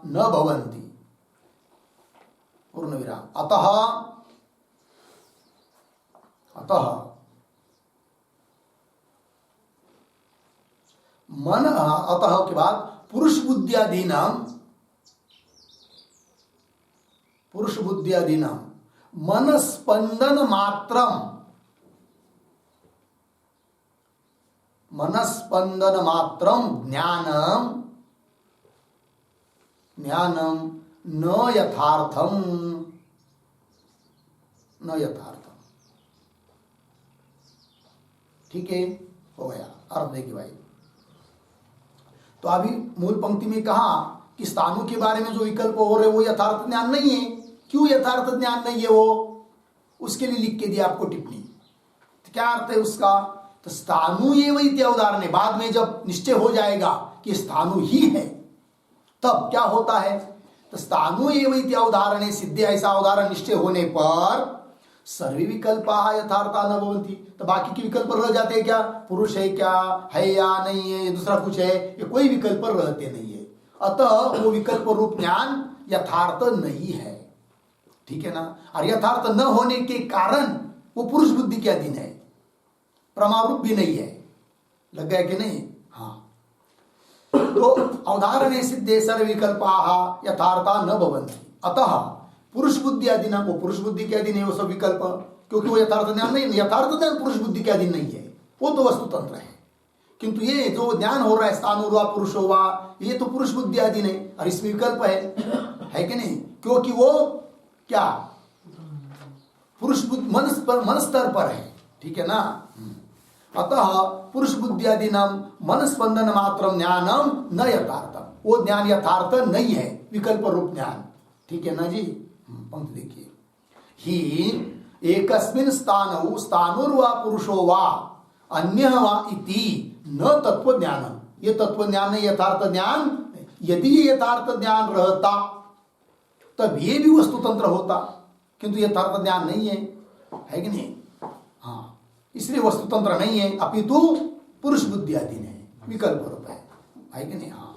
न भवन्ति, पूर्ण विराम। अतः, अतः मन, अतः के बाद पुरुष बुद्धियादीनां, पुरुष बुद्धियादीनां मन स्पंदन मात्रम, मन स्पंदन मात्रम ज्ञानम, ज्ञानम न यथार्थम, न यथार्थम। ठीक है, हो गया अर्थ। देखिए भाई, तो अभी मूल पंक्ति में कहा कि स्थानु के बारे में जो विकल्प हो रहे वो यथार्थ ज्ञान नहीं है। क्यों यथार्थ ज्ञान नहीं है वो, उसके लिए लिख के दिया आपको टिप्पणी। तो क्या अर्थ है उसका, तो स्थानु ये वही उदाहरण है, बाद में जब निश्चय हो जाएगा कि स्थानु ही है तब क्या होता है, तो स्थानु ये वही उदाहरण है सिद्धि, ऐसा उदाहरण निश्चय होने पर सर्वे विकल्पाः यथार्था न भवन्ति, तो बाकी के विकल्प रह जाते हैं क्या, पुरुष है क्या है या नहीं है, दूसरा कुछ है, ये कोई विकल्प रहते नहीं है। अतः वो विकल्प रूप ज्ञान यथार्थ नहीं है। ठीक है ना। और यथार्थ न होने के कारण वो पुरुष बुद्धि के अधीन है, प्रमारूप भी नहीं है। लग गया कि नहीं। हाँ, तो अवधारणे सिद्धे सर्व विकल्पाः यथार्था न भवन्ति, अतः पुरुष बुद्धि अधीन, वो पुरुष बुद्धि के अधीन है वो सब विकल्प, क्योंकि वो यथार्थ ज्ञान नहीं, यथार्थ ज्ञान पुरुष बुद्धि के अधीन नहीं है, वो तो वस्तु तंत्र है। किंतु ये जो ज्ञान हो रहा है स्थानुर्वा पुरुषो वा, ये तो पुरुष बुद्धि अधीन है और इसमें विकल्प है कि नहीं, क्योंकि वो क्या पुरुष मन स्तर पर है। ठीक है ना। अतः पुरुष बुद्धि अधीनम मन स्पंदन मात्रम ज्ञानम न यथार्थम, वो ज्ञान यथार्थ नहीं है, विकल्प रूप ज्ञान। ठीक है ना जी। पंक्ति देखिए, ही एकस्मिन स्थानौ स्थानुर्वा पुरुषो वा, अन्य वा इति न तत्व ज्ञान, ये तत्व ज्ञान नहीं, यथार्थ ज्ञान। यदि ये यथार्थ ज्ञान रहता तब ये भी वस्तु तंत्र होता, किंतु यथार्थ ज्ञान नहीं है कि नहीं? हाँ, इसलिए वस्तु तंत्र नहीं है, अपितु पुरुष बुद्धि अधीन है, विकल्प रूप है कि नहीं? हाँ,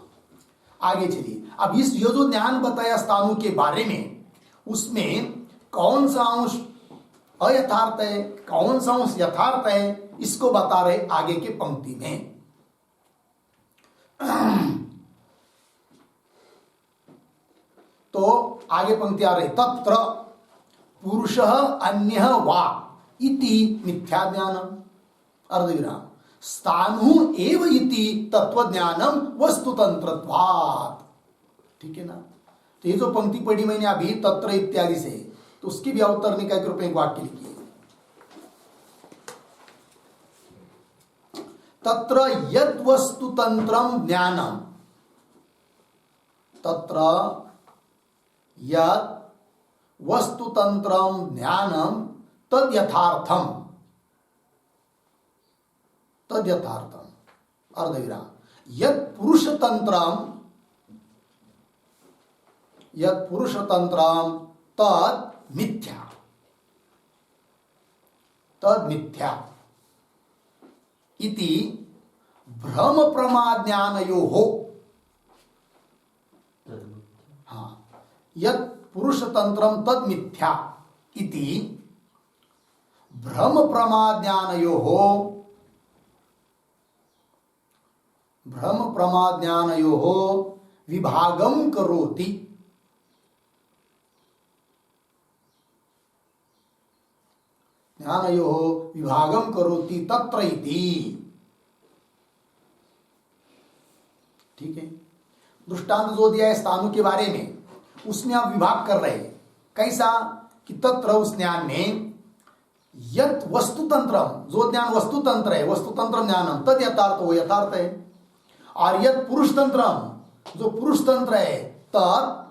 आगे चलिए। अब इस ये जो ज्ञान बताया स्थानु के बारे में, उसमें कौन सा अंश अयथार्थ है, कौन सा अंश यथार्थ है, इसको बता रहे आगे के पंक्ति में। तो आगे पंक्ति आ रही, तत्र पुरुषः अन्यः वा इति मिथ्या ज्ञानम, अर्धविराम, स्थानु एव इति तत्वज्ञानम वस्तुतंत्रत्वात्। ठीक है ना? तो ये जो पंक्ति पढ़ी मैंने अभी तत्र इत्यादि से, तो उसकी भी अवतरणिका के रूप में एक वाक्य लिखिए। तत्र यद वस्तुतंत्रम ज्ञानम, तत्र यद वस्तुतंत्रम ज्ञानम तद यथार्थम, तद यथार्थम, अर्धविराम, यद पुरुषतंत्रम, यद पुरुषतंत्रम तद मिथ्या, तद मिथ्या इति भ्रम प्रमाज्ञानयोः। हाँ, यद पुरुषतंत्रम तद मिथ्या इति भ्रम प्रमाज्ञानयोः, भ्रम प्रमाज्ञानयोः विभागम करोति, ज्ञानयोः विभागम करोति तत्र इति। ठीक है? दृष्टांत जो दिया है स्थानु के बारे में, उसमें आप विभाग कर रहे हैं। कैसा? कि तत्र, उस ज्ञान में, यत वस्तुतंत्रम, जो ज्ञान वस्तुतंत्र है, वस्तुतंत्र ज्ञानम तद यथार्थ, वो यथार्थ है। और यत पुरुषतंत्रम, जो पुरुष तंत्र है, तद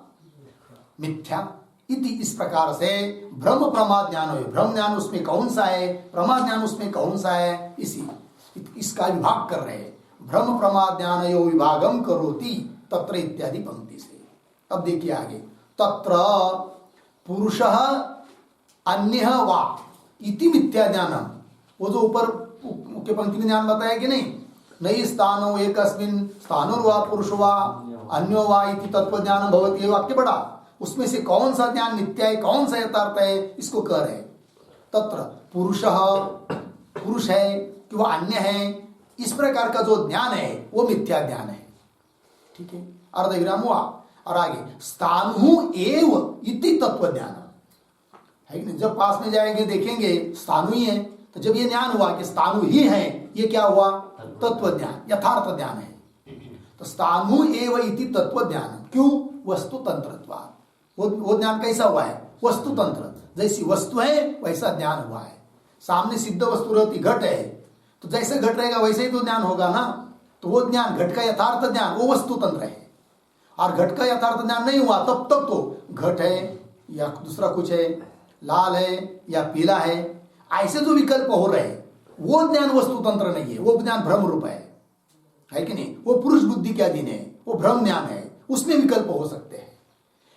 मिथ्या इति। इस प्रकार से भ्रम प्रमाद ज्ञान है, भ्रम ज्ञान उसमें कौन सा है, प्रमाद ज्ञान उसमें कौन सा है, इसका विभाग कर रहे हैं। भ्रम प्रमाद ज्ञान यो विभागम करोति तत्र इत्यादि पंक्ति से। अब देखिए आगे, तत्र पुरुषः अन्यः वा इति मिथ्या ज्ञानम, वो जो ऊपर मुख्य पंक्ति में ज्ञान बताया कि नहीं, नई स्थानो एकस्मिन् स्थानुर्वा पुरुषो वा अन्यो वा इति तत्व ज्ञानम भवति, ये वाक्य पढ़ा। उसमें से कौन सा ज्ञान मिथ्या है, कौन सा यथार्थ है, इसको कह रहे। तत्र पुरुषः, पुरुष है कि वह अन्य है, इस प्रकार का जो ज्ञान है वो मिथ्या ज्ञान है। ठीक है? अर्धविराम हुआ। और आगे, स्थानु एव इति तत्व ज्ञान है कि नहीं? जब पास में जाएंगे देखेंगे स्थानु ही है, तो जब ये ज्ञान हुआ कि स्थानु ही है, ये क्या हुआ? तत्व ज्ञान, यथार्थ ज्ञान है। तो स्थानु एव इति तत्व ज्ञान, क्यों? वस्तु तंत्रत्वात्। वो ज्ञान कैसा हुआ है? वस्तु तंत्र, जैसी वस्तु है वैसा ज्ञान हुआ है। सामने सिद्ध वस्तु रहती, घट है, तो जैसे घट रहेगा वैसे ही तो ज्ञान होगा ना। तो वो ज्ञान, घट का यथार्थ ज्ञान, वो वस्तु तंत्र है। और घट का यथार्थ ज्ञान नहीं हुआ तब तक तो घट है या दूसरा कुछ है, लाल है या पीला है, ऐसे जो विकल्प हो रहे हैं, वो ज्ञान वस्तु तंत्र नहीं है, वो ज्ञान भ्रम रूप है कि नहीं? वो पुरुष बुद्धि के अधीन है, वो भ्रम ज्ञान है, उसमें विकल्प हो सकते हैं।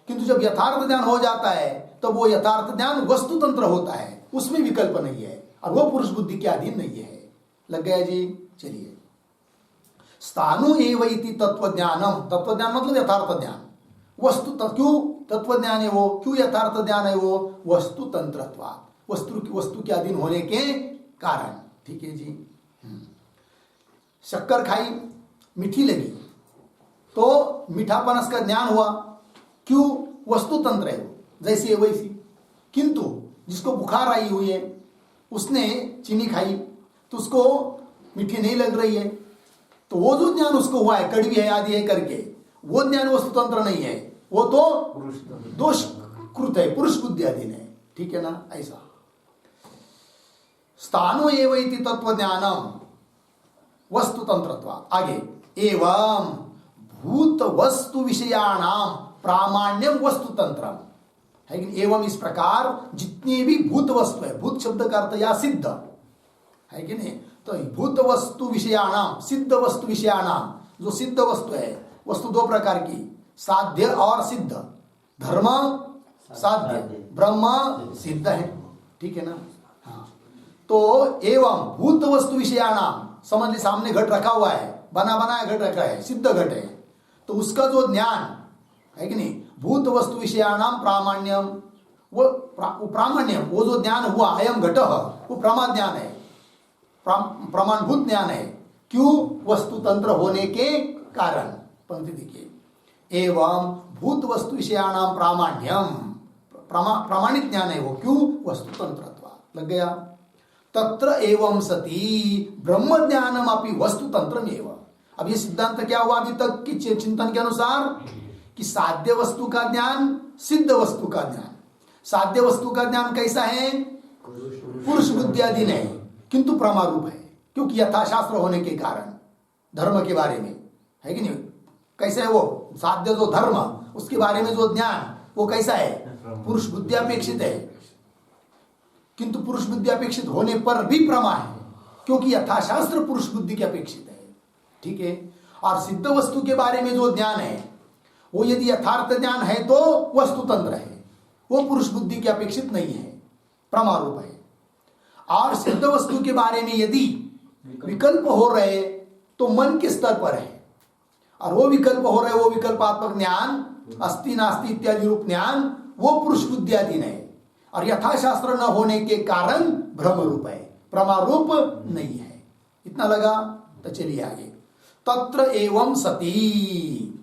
किंतु जब यथार्थ ज्ञान हो जाता है तब वो यथार्थ ज्ञान वस्तु तंत्र होता है, उसमें विकल्प नहीं है और वो पुरुष बुद्धि के अधीन नहीं है। लग गया जी? चलिए, स्थानु एव इति तत्व ज्ञानम, तत्व ज्ञान मतलब यथार्थ ज्ञान, वस्तु क्यों तत्व ज्ञान है वो, क्यों यथार्थ ज्ञान है वो? वस्तु तंत्रत्वात्, वस्तु के अधीन होने के कारण। ठीक है जी? शक्कर खाई, मीठी लगी, तो मीठापन का ज्ञान हुआ, क्यों? वस्तु तंत्र है वो, जैसी है वैसी। किंतु जिसको बुखार आई हुई है, उसने चीनी खाई तो उसको मीठी नहीं लग रही है, तो वो जो ज्ञान उसको हुआ है, कड़वी है आदि है करके, वो ज्ञान वस्तु तंत्र नहीं है, वो तो दोष कृत है, पुरुष बुद्धि अधीन है। ठीक है ना? ऐसा स्थानु एव इति तत्व ज्ञानम वस्तु तंत्रत्वात्। आगे, एवं भूत वस्तु विषयाणाम प्रामाण्यम वस्तु तंत्रम है कि एवं, इस प्रकार जितनी भी भूत वस्तु है, भूत शब्द का अर्थ या सिद्ध है कि नहीं, तो भूत वस्तु विषयाणाम, सिद्ध वस्तु विषयाणाम, जो सिद्ध वस्तु है, वस्तु दो प्रकार की, साध्य और सिद्ध। धर्म साध्य, ब्रह्म सिद्ध है, ठीक है ना। हाँ, तो एवं भूत वस्तु विषयाणाम, समझ ली सामने घट रखा हुआ है, बना बनाया घट रखा है, सिद्ध घट है, तो उसका जो ज्ञान है कि नहीं, भूत वस्तु विषयाणाम प्रामाण्यम, वो प्रामाण्यम, वो जो ज्ञान हुआ अयम घट, वो प्रमा ज्ञान है, प्रमाणभूत ज्ञान है। क्यों? वस्तु तंत्र होने के कारण। पंक्ति देखिए, एवं भूत वस्तु विषयाणाम प्रामाण्यम, प्रामाणिक ज्ञान है वो। क्यों? वस्तु तंत्रत्व लग गया। तत्र एवं सती ब्रह्म ज्ञानम अपि वस्तु तंत्रम एवं। अब ये सिद्धांत क्या हुआ अभी तक की चिंतन के अनुसार, कि साध्य वस्तु का ज्ञान, सिद्ध वस्तु का ज्ञान। साध्य वस्तु का ज्ञान कैसा है? पुरुष बुद्धियाधीन है, किंतु प्रमारूप है, क्योंकि यथाशास्त्र होने के कारण, धर्म के बारे में है कि नहीं। कैसे है वो साध्य जो धर्म, उसके बारे में जो ज्ञान, वो कैसा है? पुरुष बुद्धियापेक्षित है, किंतु पुरुष बुद्धियापेक्षित होने पर भी प्रमा है, क्योंकि यथाशास्त्र पुरुष बुद्धि के अपेक्षित है, ठीक है। और सिद्ध वस्तु के बारे में जो ज्ञान है, वो यदि यथार्थ ज्ञान है तो वस्तु तंत्र है, वो पुरुष बुद्धि के अपेक्षित नहीं है, प्रमारूप है। और सिद्ध वस्तु के बारे में यदि विकल्प हो रहे तो मन के स्तर पर है, और वो विकल्प हो रहे, वो विकल्पात्मक ज्ञान, अस्ति नास्ति इत्यादि रूप ज्ञान, वो पुरुष बुद्धियाधीन है, और यथाशास्त्र न होने के कारण भ्रम रूप है, प्रमारूप नहीं है। इतना लगा? तो चलिए आगे। तत्र एवं सती,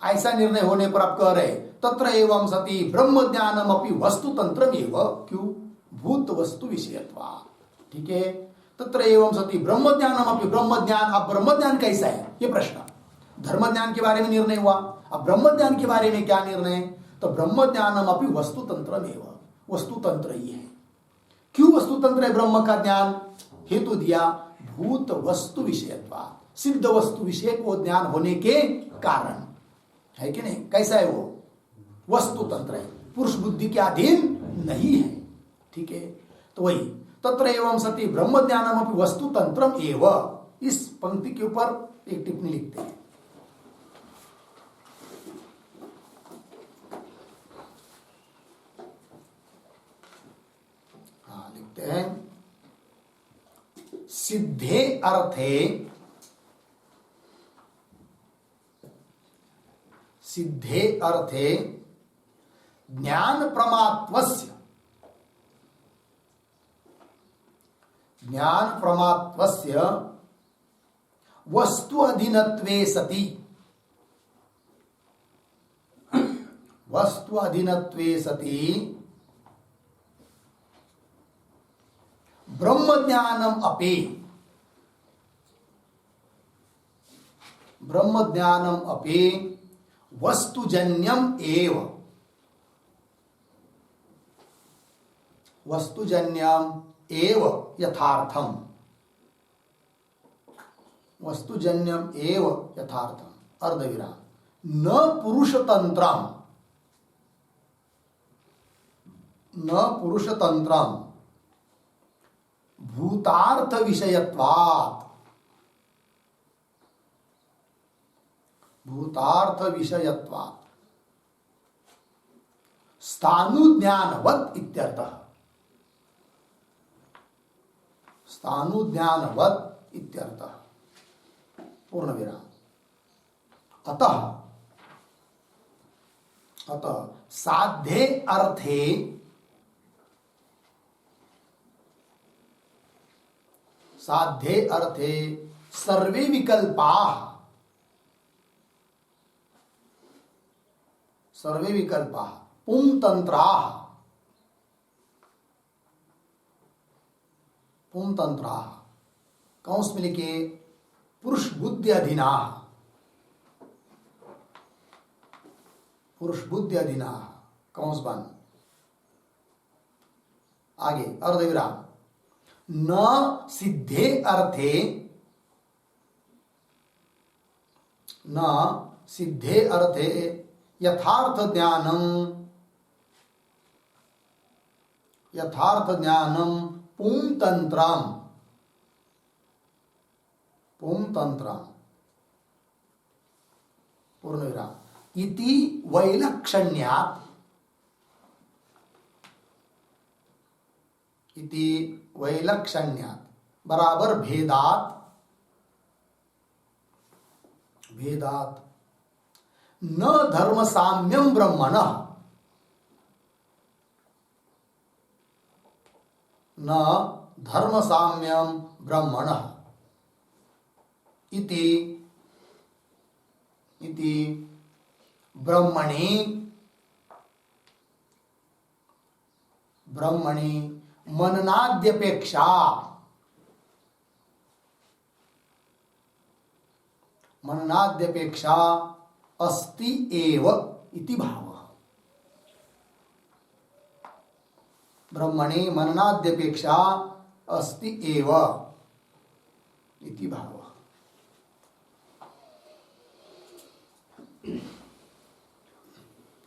ऐसा निर्णय होने पर आप कह रहे तत्र एवं सती ब्रह्म ज्ञानम अपि वस्तु तंत्रम एवं। क्यों? भूत वस्तु विषयत्वा, ठीक है। तत्र एवं सती ब्रह्म ज्ञानम अपि, ब्रह्म ज्ञान, अब ब्रह्म ज्ञान कैसा है ये प्रश्न। धर्म ज्ञान के बारे में निर्णय हुआ, अब ब्रह्म ज्ञान के बारे में क्या निर्णय? तो ब्रह्म ज्ञानम अपि वस्तु तंत्रम एवं, वस्तु तंत्र ही है। क्यों वस्तु तंत्र है ब्रह्म का ज्ञान? हेतु दिया भूत वस्तु विषयत्वा, सिद्ध वस्तु विषय को ज्ञान होने के कारण, है कि नहीं। कैसा है वो? वस्तु तंत्र है, पुरुष बुद्धि के अधीन नहीं है, ठीक है। तो वही तत्र एवं सती ब्रह्म ज्ञानम अपि वस्तु तंत्रम एवं, इस पंक्ति के ऊपर एक टिप्पणी लिखते हैं। हाँ, लिखते हैं, सिद्धे अर्थे, सिद्धे अर्थे ज्ञान प्रमात्वस्य, ज्ञान प्रमात्वस्य वस्तु अधीनत्वे सति, वस्तु अधीनत्वे सति ब्रह्म ज्ञानम अपि, ब्रह्म ज्ञानम अपि वस्तुजन्यम एव, वस्तुजन्यम एव यथार्थम, वस्तुजन्यम एव यथार्थम, अर्धविराम, न पुरुषतंत्रम, न पुरुषतंत्रम भूतार्थ विषयत्वात्, भूतार्थ विषयत्वात् स्थाणुज्ञानवत् इत्यर्थः, स्थाणुज्ञानवत् इत्यर्थः, पूर्ण विराम। अतः, अतः साध्ये अर्थे, साध्ये अर्थे सर्वे विकल्पाः, सर्वे विकल्पाः पुंतंत्राः, पुंतंत्राः, कौंस में लिखे पुरुष बुद्धि अधीनाः, पुरुष बुद्धि अधीनाः, कौंस बंद। आगे अर्धविराम, न सिद्धे अर्थे, न सिद्धे अर्थे यथार्थ ज्ञानम, यथार्थ ज्ञानम पुंतंत्रम, पुम तंत्र पूर्ण विराम इति वैलक्षण्यात् इति वैलक्षण्यात् बराबर भेदात भेदात न धर्म साम्यम ब्रह्मणः न धर्म साम्यम ब्रह्मणः इति ब्रह्मणि मननाद्यपेक्षा अस्ति एव इति भावः। ब्रह्मणि मननाद्यपेक्षा अस्ति एव इति भावः।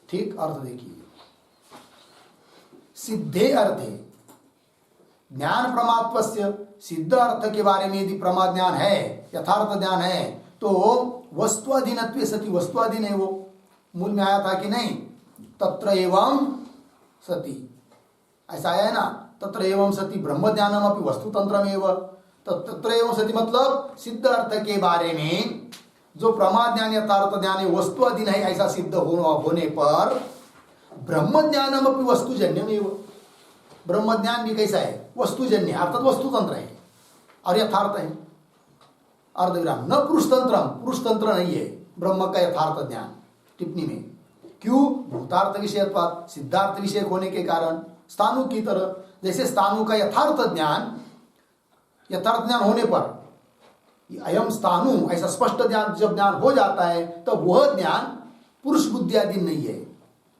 ठीक अर्थ देखिए, सिद्धे अर्थे ज्ञान प्रमात्वस्य, सिद्ध अर्थ के बारे में यदि प्रमा ज्ञान है, यथार्थ ज्ञान है, तो वस्तुअधीनत्वे सति, वस्तुअधीन है वो। मूल में आया था कि नहीं, तत्र एवं सति, ऐसा आया है ना, तत्र एवं सति ब्रह्म ज्ञानम अपि वस्तुतंत्रमेव। तत्र एवं सति मतलब सिद्ध अर्थ के बारे में जो प्रमा ज्ञान यथार्थ ज्ञान है वस्तु अधीन है, ऐसा सिद्ध होने पर ब्रह्म ज्ञानम अपि वस्तुजन्यमेव, ब्रह्म ज्ञान भी कैसा है, वस्तुजन्य अर्थात वस्तुतंत्र है और यथार्थ है। अर्धविराम न पुरुषतंत्रम, पुरुषतंत्र नहीं है ब्रह्म का यथार्थ ज्ञान। टिप्पणी में क्यों, भूतार्थ विषयत्वात्, सिद्धार्थ विषय होने के कारण, स्थानु की तरह। जैसे स्थानु का यथार्थ ज्ञान होने पर अयम स्थानु ऐसा स्पष्ट ज्ञान जब ज्ञान हो जाता है तब तो वह ज्ञान पुरुष बुद्धियाधीन नहीं है,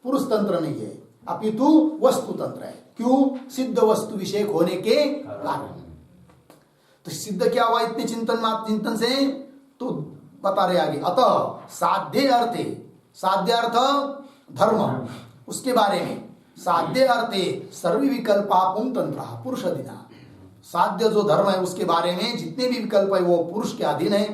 पुरुष तंत्र नहीं है, अपितु वस्तु तंत्र है। क्यों, सिद्ध वस्तु विषय होने के कारण। तो सिद्ध क्या हुआ इतने चिंतन से, तो बता रहे आगे। अतः साध्य अर्थे, साध्य अर्थ धर्म, उसके बारे में साध्य अर्थे सर्व विकल्पा पुम तंत्र पुरुष अधीना। साध्य जो धर्म है उसके बारे में जितने भी विकल्प है वो पुरुष के अधीन है,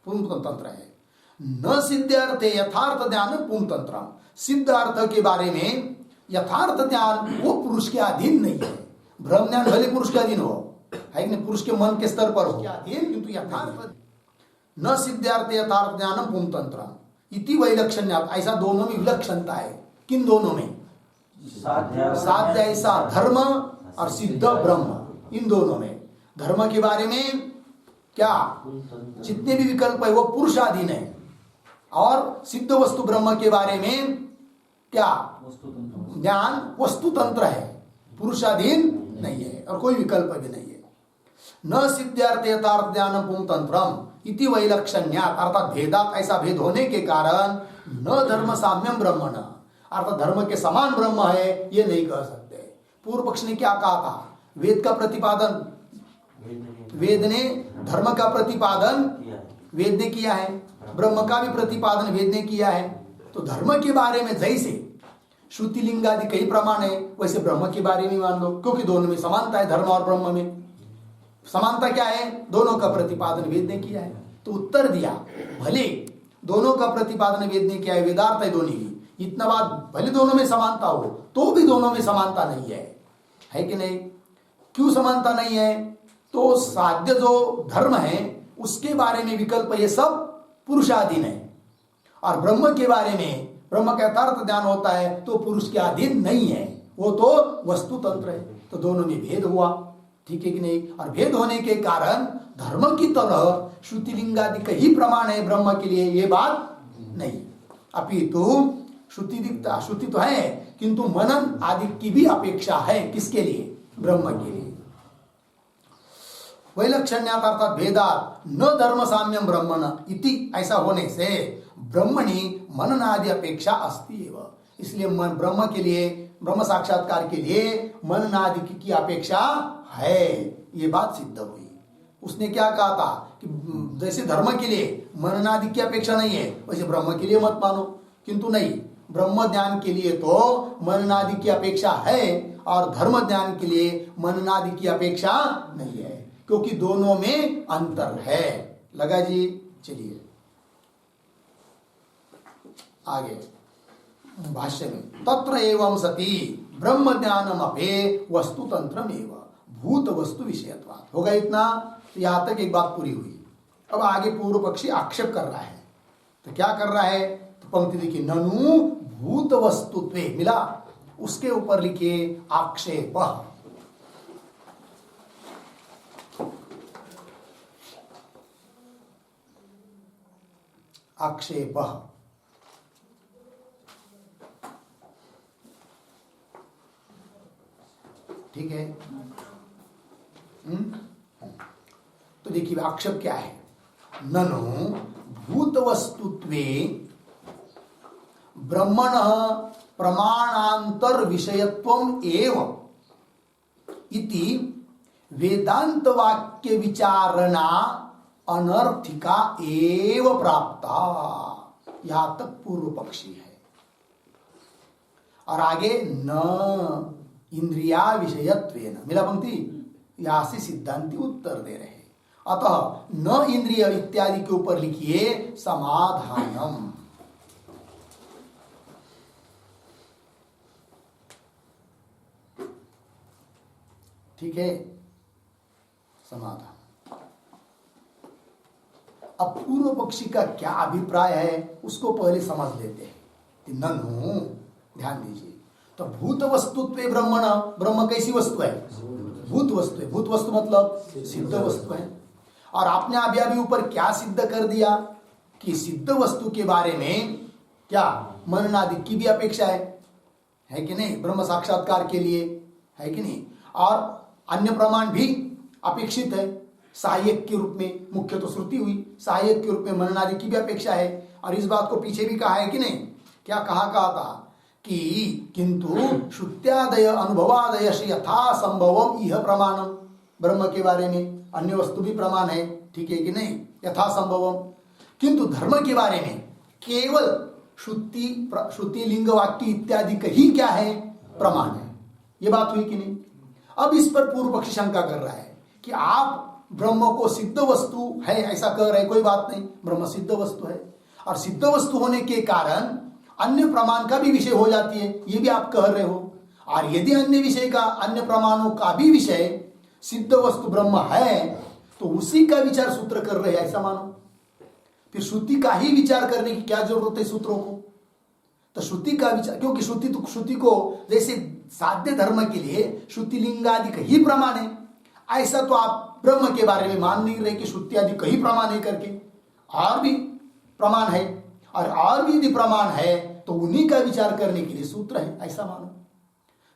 पुरुष तंत्र है। न सिद्ध अर्थे यथार्थ ज्ञान पुम तंत्र, सिद्ध अर्थ के बारे में यथार्थ ज्ञान वो पुरुष के अधीन नहीं है। ब्रह्म ज्ञान भले पुरुष के अधीन हो, है कि नहीं, पुरुष के मन के स्तर पर हो अधीन, किंतु यथार्थ न सिद्धार्थ यथार्थ ज्ञान पुम तंत्र इति वैलक्षण्यात्, ऐसा दोनों में विलक्षणता है। किन दोनों में, साध्य ऐसा धर्म और सिद्ध ब्रह्म, इन दोनों में। धर्म के बारे में क्या, जितने भी विकल्प है वो पुरुषाधीन है, और सिद्ध वस्तु ब्रह्म के बारे में क्या, ज्ञान वस्तु तंत्र है, पुरुषाधीन नहीं है और कोई विकल्प भी नहीं है। न सिद्धार्थ यथार्थ ज्ञान पुम तंत्रम इति वैलक्षण्यात्, अर्थात भेदात, ऐसा भेद होने के कारण न धर्म साम्यम ब्रह्मण, अर्थात धर्म के समान ब्रह्म है ये नहीं कह सकते। पूर्व पक्ष ने क्या कहा था, वेद का प्रतिपादन, वेद ने धर्म का प्रतिपादन वेद ने किया है, ब्रह्म का भी प्रतिपादन वेद ने किया है। तो धर्म के बारे में जैसे श्रुति लिंग आदि कई प्रमाण है, वैसे ब्रह्म के बारे में मान लो, क्योंकि दोनों में समानता है, धर्म और ब्रह्म में समानता क्या है, दोनों का प्रतिपादन वेद ने किया है। तो उत्तर दिया, भले दोनों का प्रतिपादन वेद ने किया है, वेदार्थ है दोनों ही, इतना बात भले दोनों में समानता हो तो भी दोनों में समानता नहीं है कि नहीं। क्यों समानता नहीं है, तो साध्य जो धर्म है उसके बारे में विकल्प ये सब पुरुषाधीन है, और ब्रह्म के बारे में, ब्रह्म का यथार्थ ज्ञान होता है तो पुरुष के अधीन नहीं है, वो तो वस्तु तंत्र है। तो दोनों में भेद हुआ, ठीक है कि नहीं। और भेद होने के कारण धर्म की तरह श्रुति लिंगादि का ही प्रमाण है ब्रह्म के लिए, ये बात नहीं। अपितु श्रुति दिखता, श्रुति तो है किंतु मनन आदि की भी अपेक्षा है, किसके लिए, ब्रह्म के लिए। वैलक्षण्यात् अर्थात भेदात न धर्म साम्यम ब्रह्मण इति, ऐसा होने से ब्रह्मणि मनन आदि अपेक्षा अस्ति एव, इसलिए ब्रह्म के लिए, ब्रह्म साक्षात्कार के लिए मनन आदि की अपेक्षा है, ये बात सिद्ध हुई। उसने क्या कहा था कि जैसे धर्म के लिए मनन आदि की अपेक्षा नहीं है, वैसे ब्रह्म के लिए मत मानो, किंतु नहीं, ब्रह्म ज्ञान के लिए तो मननादि की अपेक्षा है और धर्म ज्ञान के लिए मननादि की अपेक्षा नहीं है, क्योंकि दोनों में अंतर है, लगा जी? चलिए आगे भाष्य में, तत्र एवं सती ब्रह्म ज्ञानम अपे वस्तु तंत्रम एवं भूत वस्तु विषयत्वात्। होगा इतना? तो यहां तक एक बात पूरी हुई। अब आगे पूर्व पक्षी आक्षेप कर रहा है। तो क्या कर रहा है? तो पंक्ति देखिए, ननु भूत वस्तुत्वे, मिला? उसके ऊपर लिखिए आक्षेप। आक्षेप, ठीक है। तो देखिए आक्षेप क्या है? ननु भूत वस्तुत्वे ब्रह्मण प्रमाणांतर विषयत्वम एव इति वेदांत वाक्य विचारणा अनर्थिका एव प्राप्ता। यहां तक पूर्व पक्षी है। और आगे न इंद्रिया विषयत्वेन, मिला पंक्ति? यहां से सिद्धांति उत्तर दे रहे हैं। अतः न इंद्रिय इत्यादि के ऊपर लिखिए समाधानम। ठीक है, समाधान। अब पूर्व पक्षी का क्या अभिप्राय है उसको पहले समझ लेते हैं। ननु, ध्यान दीजिए, तो भूत वस्तुत्व ब्रह्मण, ब्रह्म कैसी वस्तु है? भूत वस्तु है। भूत वस्तु मतलब सिद्ध वस्तु है। और आपने अभी अभी ऊपर क्या सिद्ध कर दिया कि सिद्ध वस्तु के बारे में क्या मनन आदि की भी अपेक्षा है कि नहीं? ब्रह्म साक्षात्कार के लिए, है कि नहीं? और अन्य प्रमाण भी अपेक्षित है सहायक के रूप में। मुख्य तो श्रुति हुई, सहायक के रूप में मनन आदि की भी अपेक्षा है। और इस बात को पीछे भी कहा है कि नहीं? क्या कहा था कि किंतु श्रुत्यादय अनुभवादय यथा संभवम इह प्रमाणम। ब्रह्म के बारे में अन्य वस्तु भी प्रमाण है, ठीक है कि नहीं? यथा संभवम। किंतु धर्म के बारे में केवल श्रुति लिंग वाक्य इत्यादि का ही क्या है? प्रमाण है। ये बात हुई कि नहीं? अब इस पर पूर्व पक्षी शंका कर रहा है कि आप ब्रह्म को सिद्ध वस्तु है ऐसा कह रहे, कोई बात नहीं, ब्रह्म सिद्ध वस्तु है। और सिद्ध वस्तु होने के कारण अन्य प्रमाण का भी विषय हो जाती है, ये भी आप कह रहे हो। और यदि अन्य विषय का, अन्य प्रमाणों का भी विषय सिद्ध वस्तु ब्रह्म है, तो उसी का विचार सूत्र कर रहे हैं ऐसा मानो। फिर श्रुति का ही विचार करने की क्या जरूरत है सूत्रों को? तो श्रुति का विचार, क्योंकि श्रुति को जैसे साध्य धर्म के लिए श्रुति लिंग आदि का ही प्रमाण है, ऐसा तो आप ब्रह्म के बारे में मान नहीं रहे कि श्रुति आदि का ही प्रमाण है करके। और भी प्रमाण है, और भी यदि प्रमाण है तो उन्हीं का विचार करने के लिए सूत्र है ऐसा मानो।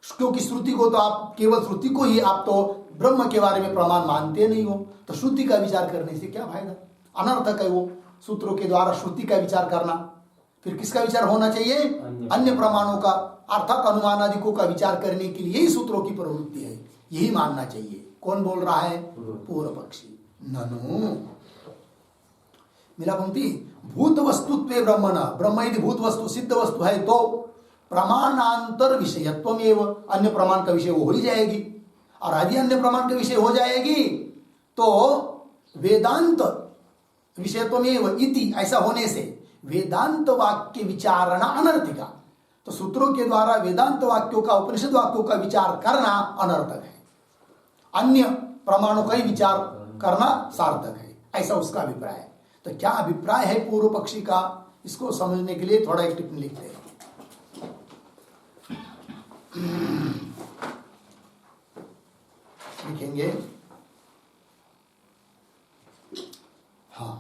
क्योंकि श्रुति को तो आप केवल श्रुति को ही आप तो ब्रह्म के बारे में प्रमाण मानते नहीं हो, तो श्रुति का विचार करने से क्या फायदा? अनर्थक है वो सूत्रों के द्वारा श्रुति का विचार करना। फिर किसका विचार होना चाहिए? अन्य प्रमाणों का, अर्थात अनुमान आदिकों का विचार करने के लिए ही सूत्रों की प्रवृत्ति है, यही मानना चाहिए। कौन बोल रहा है? पूर्व पक्षी। ननु, मिला पंक्ति? भूत वस्तुत्वे ब्रह्मण, ब्रह्म यदि भूत वस्तु सिद्ध वस्तु है तो प्रमाणांतर विषयत्वम एवं, अन्य प्रमाण का विषय वो हो ही जाएगी। और यदि अन्य प्रमाण का विषय हो जाएगी तो वेदांत विषयत्वम एवं इति, ऐसा होने से वेदांत वाक्य विचारणा अनर्थिका। तो सूत्रों के द्वारा वेदांत वाक्यों का, उपनिषद वाक्यों का विचार करना अनर्थक है, अन्य प्रमाणों का ही विचार करना सार्थक है, ऐसा उसका अभिप्राय है। तो क्या अभिप्राय है पूर्व पक्षी का, इसको समझने के लिए थोड़ा एक टिप्पणी लिखते हैं। लिखेंगे, हाँ,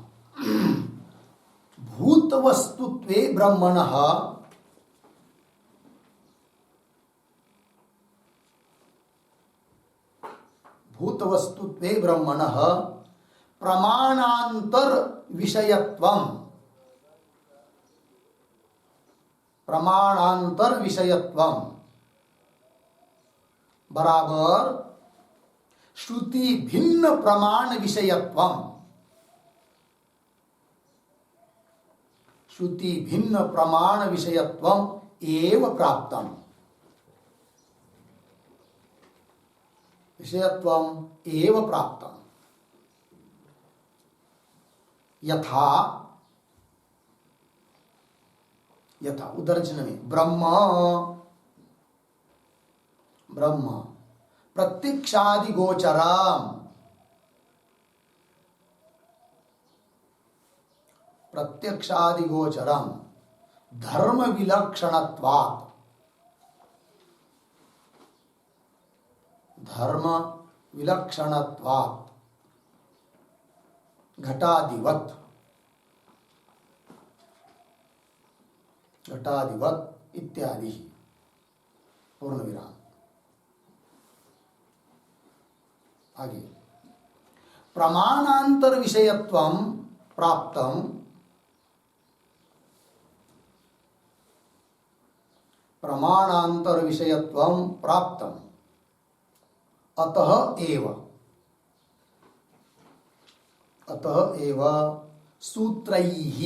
भूत वस्तुत्वे ब्रह्मणः भूत वस्तुत्वे ब्रह्मणः प्रमाणांतर विषयत्वम, प्रमाणांतर विषयत्वम बराबर श्रुति भिन्न प्रमाण विषयत्वम, श्रुति भिन्न प्रमाण विषयत्वम एव प्राप्तम, विषयत्वम एव प्राप्तम। यथा यथा उद्धरण चिन्ह में ब्रह्म ब्रह्म प्रत्यक्षादि गोचरम प्रत्यक्षादि गोचरम धर्म विलक्षणत्वात् धर्म विलक्षणत्वात् घटादिवत् घटादिवत् इत्यादि पूर्ण विराम। आगे प्रमाणांतर विषयत्वं प्राप्तम् प्रमाणांतर विषयत्वं प्राप्तम् अतः एव सूत्रैः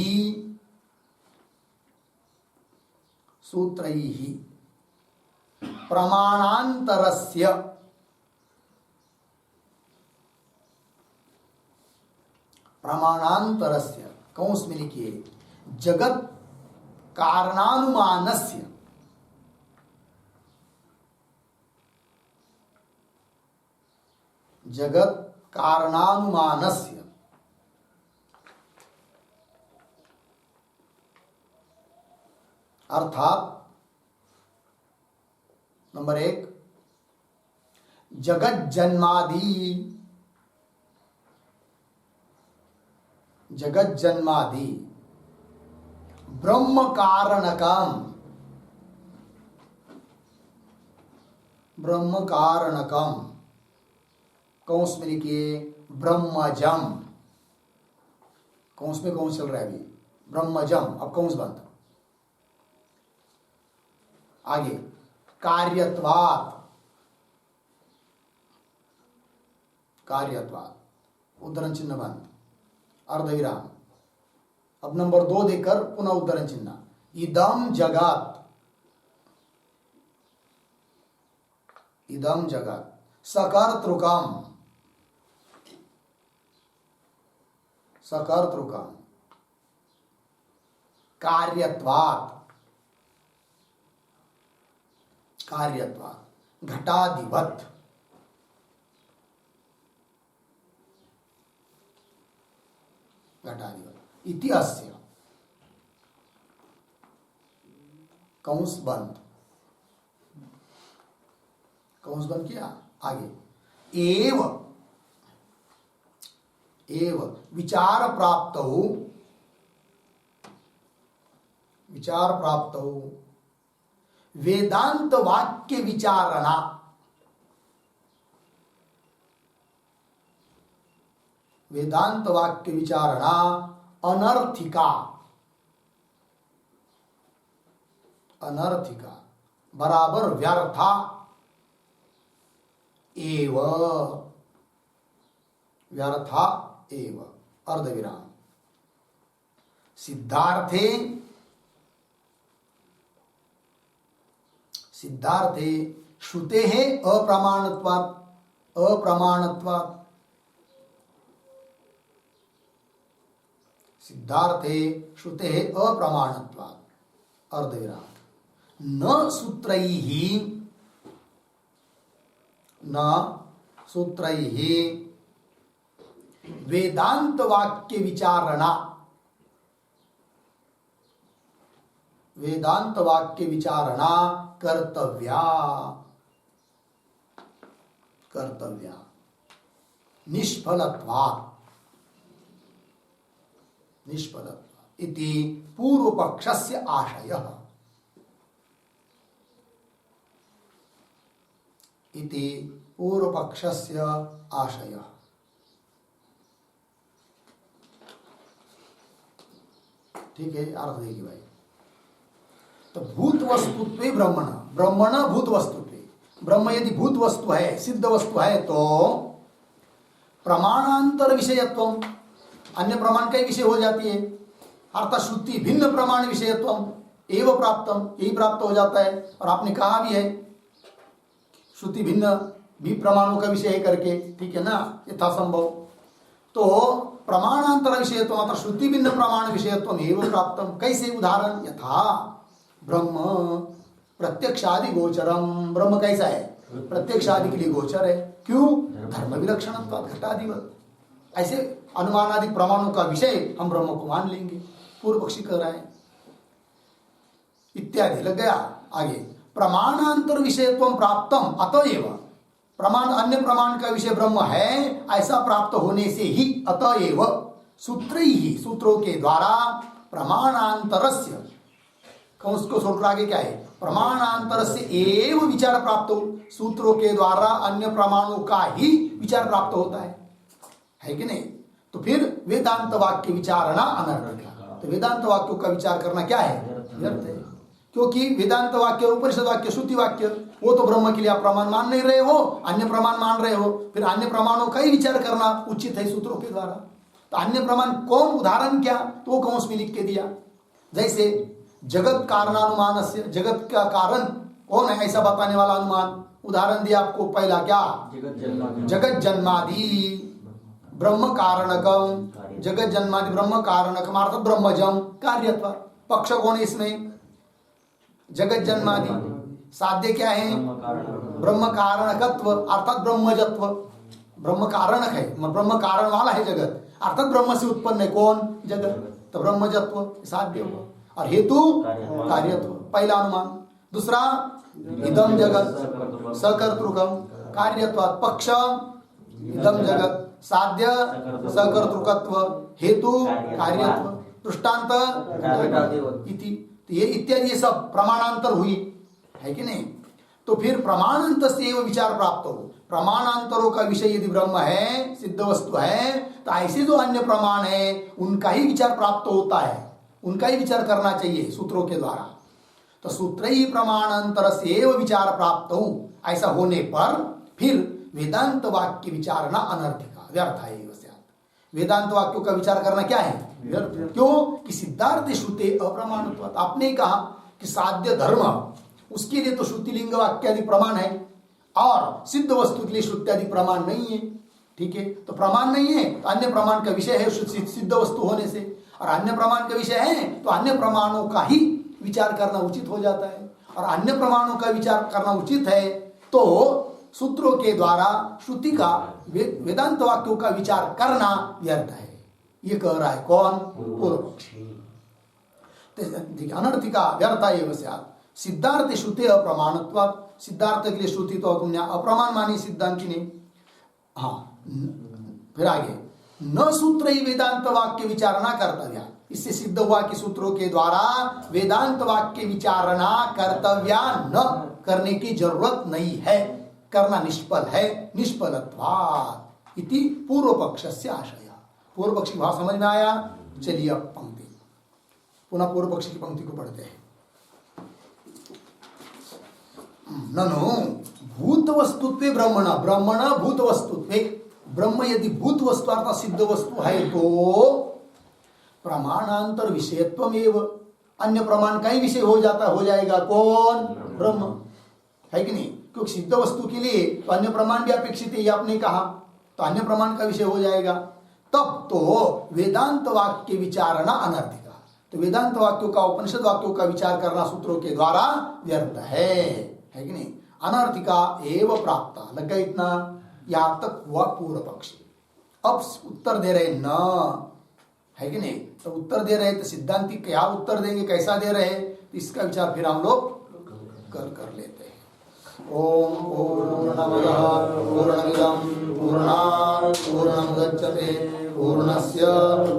प्रमाणांतरस्य कौंस में लिखिए जगत कारणानुमानस्य जगत कारणानुमानस्य अर्थात नंबर 1 जगत जन्मादि ब्रह्म कारणकम कौंस में लिखिए ब्रह्मजम। कौंस में कौन चल रहा है अभी? ब्रह्मजम। अब कौंस बंद। आगे कार्यत्वात् उद्धरण चिन्ह बंद, अर्धविराम। अब नंबर 2 देकर पुनः उद्धरण चिन्ह इदम जगत सकर्तृकम कार्यत्वात् घटादिवत् इति अस्य कौंस बंद किया। आगे एव विचार प्राप्तौ वेदांत वाक्य विचारणा अनर्थिका बराबर व्यर्था एव अर्धविराम। सिद्धार्थे श्रुतेः अप्रमाणत्वात् अर्धविराम। न सूत्रैः वेदांत वाक्य विचारणा कर्तव्या निष्फलत्वात् इति पूर्वपक्षस्य आशयः। ठीक है, अर्थ देखिए भाई। तो भूत वस्तुत्वे ब्रह्मण भूत वस्तुत्वे, ब्रह्म यदि भूत वस्तु है, सिद्ध वस्तु है, तो प्रमाणांतर विषयत्व अन्य प्रमाण का ही विषय हो जाती है। अर्थात श्रुति भिन्न प्रमाण विषयत्व एवं प्राप्तम, यही प्राप्त हो जाता है। और आपने कहा भी है श्रुति भिन्न भी प्रमाणों का विषय है करके, ठीक है ना, यथासंभव। तो प्रमाणांतर विषयत्व मतलब श्रुति भिन्न प्रमाण विषयत्व एवं प्राप्तम। कैसे? उदाहरण यथा ब्रह्म प्रत्यक्षादि गोचरम। ब्रह्म कैसा है? प्रत्यक्षादि के लिए गोचर है। क्यों? धर्म विलक्षण घटाधिवत। ऐसे अनुमानादि प्रमाणों का विषय हम ब्रह्म को मान लेंगे। पूर्व पक्षी कह रहा है इत्यादि। लग गया आगे। प्रमाणांतर विषयत्व प्राप्तम अतएव। प्रमाण अन्य प्रमाण का विषय ब्रह्म है ऐसा प्राप्त होने से ही अतएव सूत्रैहि सूत्रों के द्वारा प्रमाणांतरस्य, उसको सूत्र आगे क्या है? प्रमाणांतर से एव विचार प्राप्त हो। सूत्रों के द्वारा अन्य प्रमाणों का ही विचार प्राप्त होता है कि नहीं? तो फिर वेदांत वाक्य विचारणा अनर्थक है। तो वेदांत वाक्यों का विचार करना क्या है? व्यर्थ है। क्योंकि वेदांत वाक्य, उपनिषद वाक्य, श्रुति वाक्य वो तो ब्रह्म के लिए आप प्रमाण मान नहीं रहे हो, अन्य प्रमाण मान रहे हो। फिर अन्य प्रमाणों का ही विचार करना उचित है सूत्रों के द्वारा। तो अन्य प्रमाण कौन? उदाहरण क्या? तो वो कौन में लिख के दिया। जैसे जगत कारणानुमान से, जगत का कारण कौन है ऐसा बताने वाला अनुमान। उदाहरण दिया आपको पहला क्या? जगत जन्मादि ब्रह्म कारणकम। जगत जन्मादि ब्रह्म कारणकम अर्थात ब्रह्मजम कार्यत्व। पक्ष कौन है इसमें? जगत जन्मादि। साध्य क्या है? ब्रह्म कारणकत्व अर्थात ब्रह्मजत्व। ब्रह्म कारणक है, ब्रह्म कारण वाला है जगत, अर्थात ब्रह्म से उत्पन्न है कौन? जगत। तो ब्रह्मजत्व साध्य हुआ। और हेतु कार्यत्व, पहला अनुमान। दूसरा इदम जगत सकर्तृकम कार्यत्वात् पक्ष इदम जगत साध्य सकर्तृकत्व हेतु कार्यत्व दृष्टांत इति। ये इत्यादि ये सब प्रमाणांतर हुई है कि नहीं? तो फिर प्रमाणांतर से एवं विचार प्राप्त हो। प्रमाणांतरों का विषय यदि ब्रह्म है, सिद्ध वस्तु है, तो ऐसे जो अन्य प्रमाण है उनका ही विचार प्राप्त होता है, उनका ही विचार करना चाहिए सूत्रों के द्वारा। तो सूत्र ही प्रमाणांतर से एवं विचार प्राप्त हो। ऐसा होने पर फिर वेदांत वाक्य विचारना अनर्थिका व्यर्थ है। वेदांत वाक्यों का विचार करना क्या है? व्यर्थ। क्यों? कि सिद्धार्थ श्रुते अप्रमाणत्वात्। आपने कहा कि साध्य धर्म उसके लिए तो श्रुति लिंग वाक्य आदि प्रमाण है और सिद्ध वस्तु के लिए श्रुति आदि प्रमाण नहीं है। ठीक है, तो प्रमाण नहीं है तो अन्य प्रमाण का विषय है सिद्ध वस्तु होने से, और अन्य प्रमाण का विषय है तो अन्य प्रमाणों का ही विचार करना उचित हो जाता है। और अन्य प्रमाणों का विचार करना उचित है तो सूत्रों के द्वारा श्रुति का वेदांत वाक्यों का विचार करना व्यर्थ है। ये कह रहा है कौन? पूर्व पक्षी। अनर्थिका व्यर्थ एवं स्यात्। सिद्धार्थ श्रुते अप्रमाणत्वात्। सिद्धार्थ के लिए श्रुति तो तुमने अप्रमाण मानी सिद्धांति ने। हाँ, फिर आगे न सूत्र ही वेदांत वाक्य विचारणा कर्तव्या। इससे सिद्ध हुआ कि सूत्रों के द्वारा वेदांत वाक्य विचारणा कर्तव्या न करने की जरूरत नहीं है, करना निष्फल है। निष्फलत्वात् इति पूर्व पक्ष से आशय। पूर्व पक्षी भाव समझ में आया? चलिए अब पंक्ति पुनः पूर्व पक्षी की पंक्ति को पढ़ते हैं। ननु भूत वस्तुत्वे ब्रह्मण ब्रह्मण भूत वस्तुत्वे। ब्रह्म यदि भूत वस्तु अर्थात सिद्ध वस्तु है तो प्रमाणांतर विषयत्व एवं अन्य प्रमाण का ही विषय हो जाएगा कौन? ब्रह्म है कि नहीं? क्योंकि सिद्ध वस्तु के लिए तो अन्य प्रमाण भी अपेक्षित है, आपने कहा, तो अन्य प्रमाण का विषय हो जाएगा। तब तो वेदांत वाक्य विचारणा अनर्थिका। तो वेदांत वाक्यों का, उपनिषद वाक्यों का विचार करना सूत्रों के द्वारा व्यर्थ है कि नहीं? अनर्थिका एवं प्राप्त। लग गया इतना? यहां तक हुआ पूर्व पक्षी। अब उत्तर दे रहे न, है कि नहीं? तो उत्तर दे रहे तो सिद्धांति क्या उत्तर देंगे, कैसा दे रहे, तो इसका विचार फिर हम लोग कल कर लेते हैं। ओम पूर्णमदः पूर्णमिदं पूर्णात् पूर्णमुदच्यते पूर्णस्य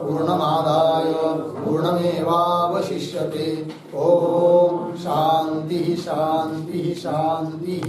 पूर्णमादाय पूर्णमेवावशिष्यते। ओम शांति शांति शांति।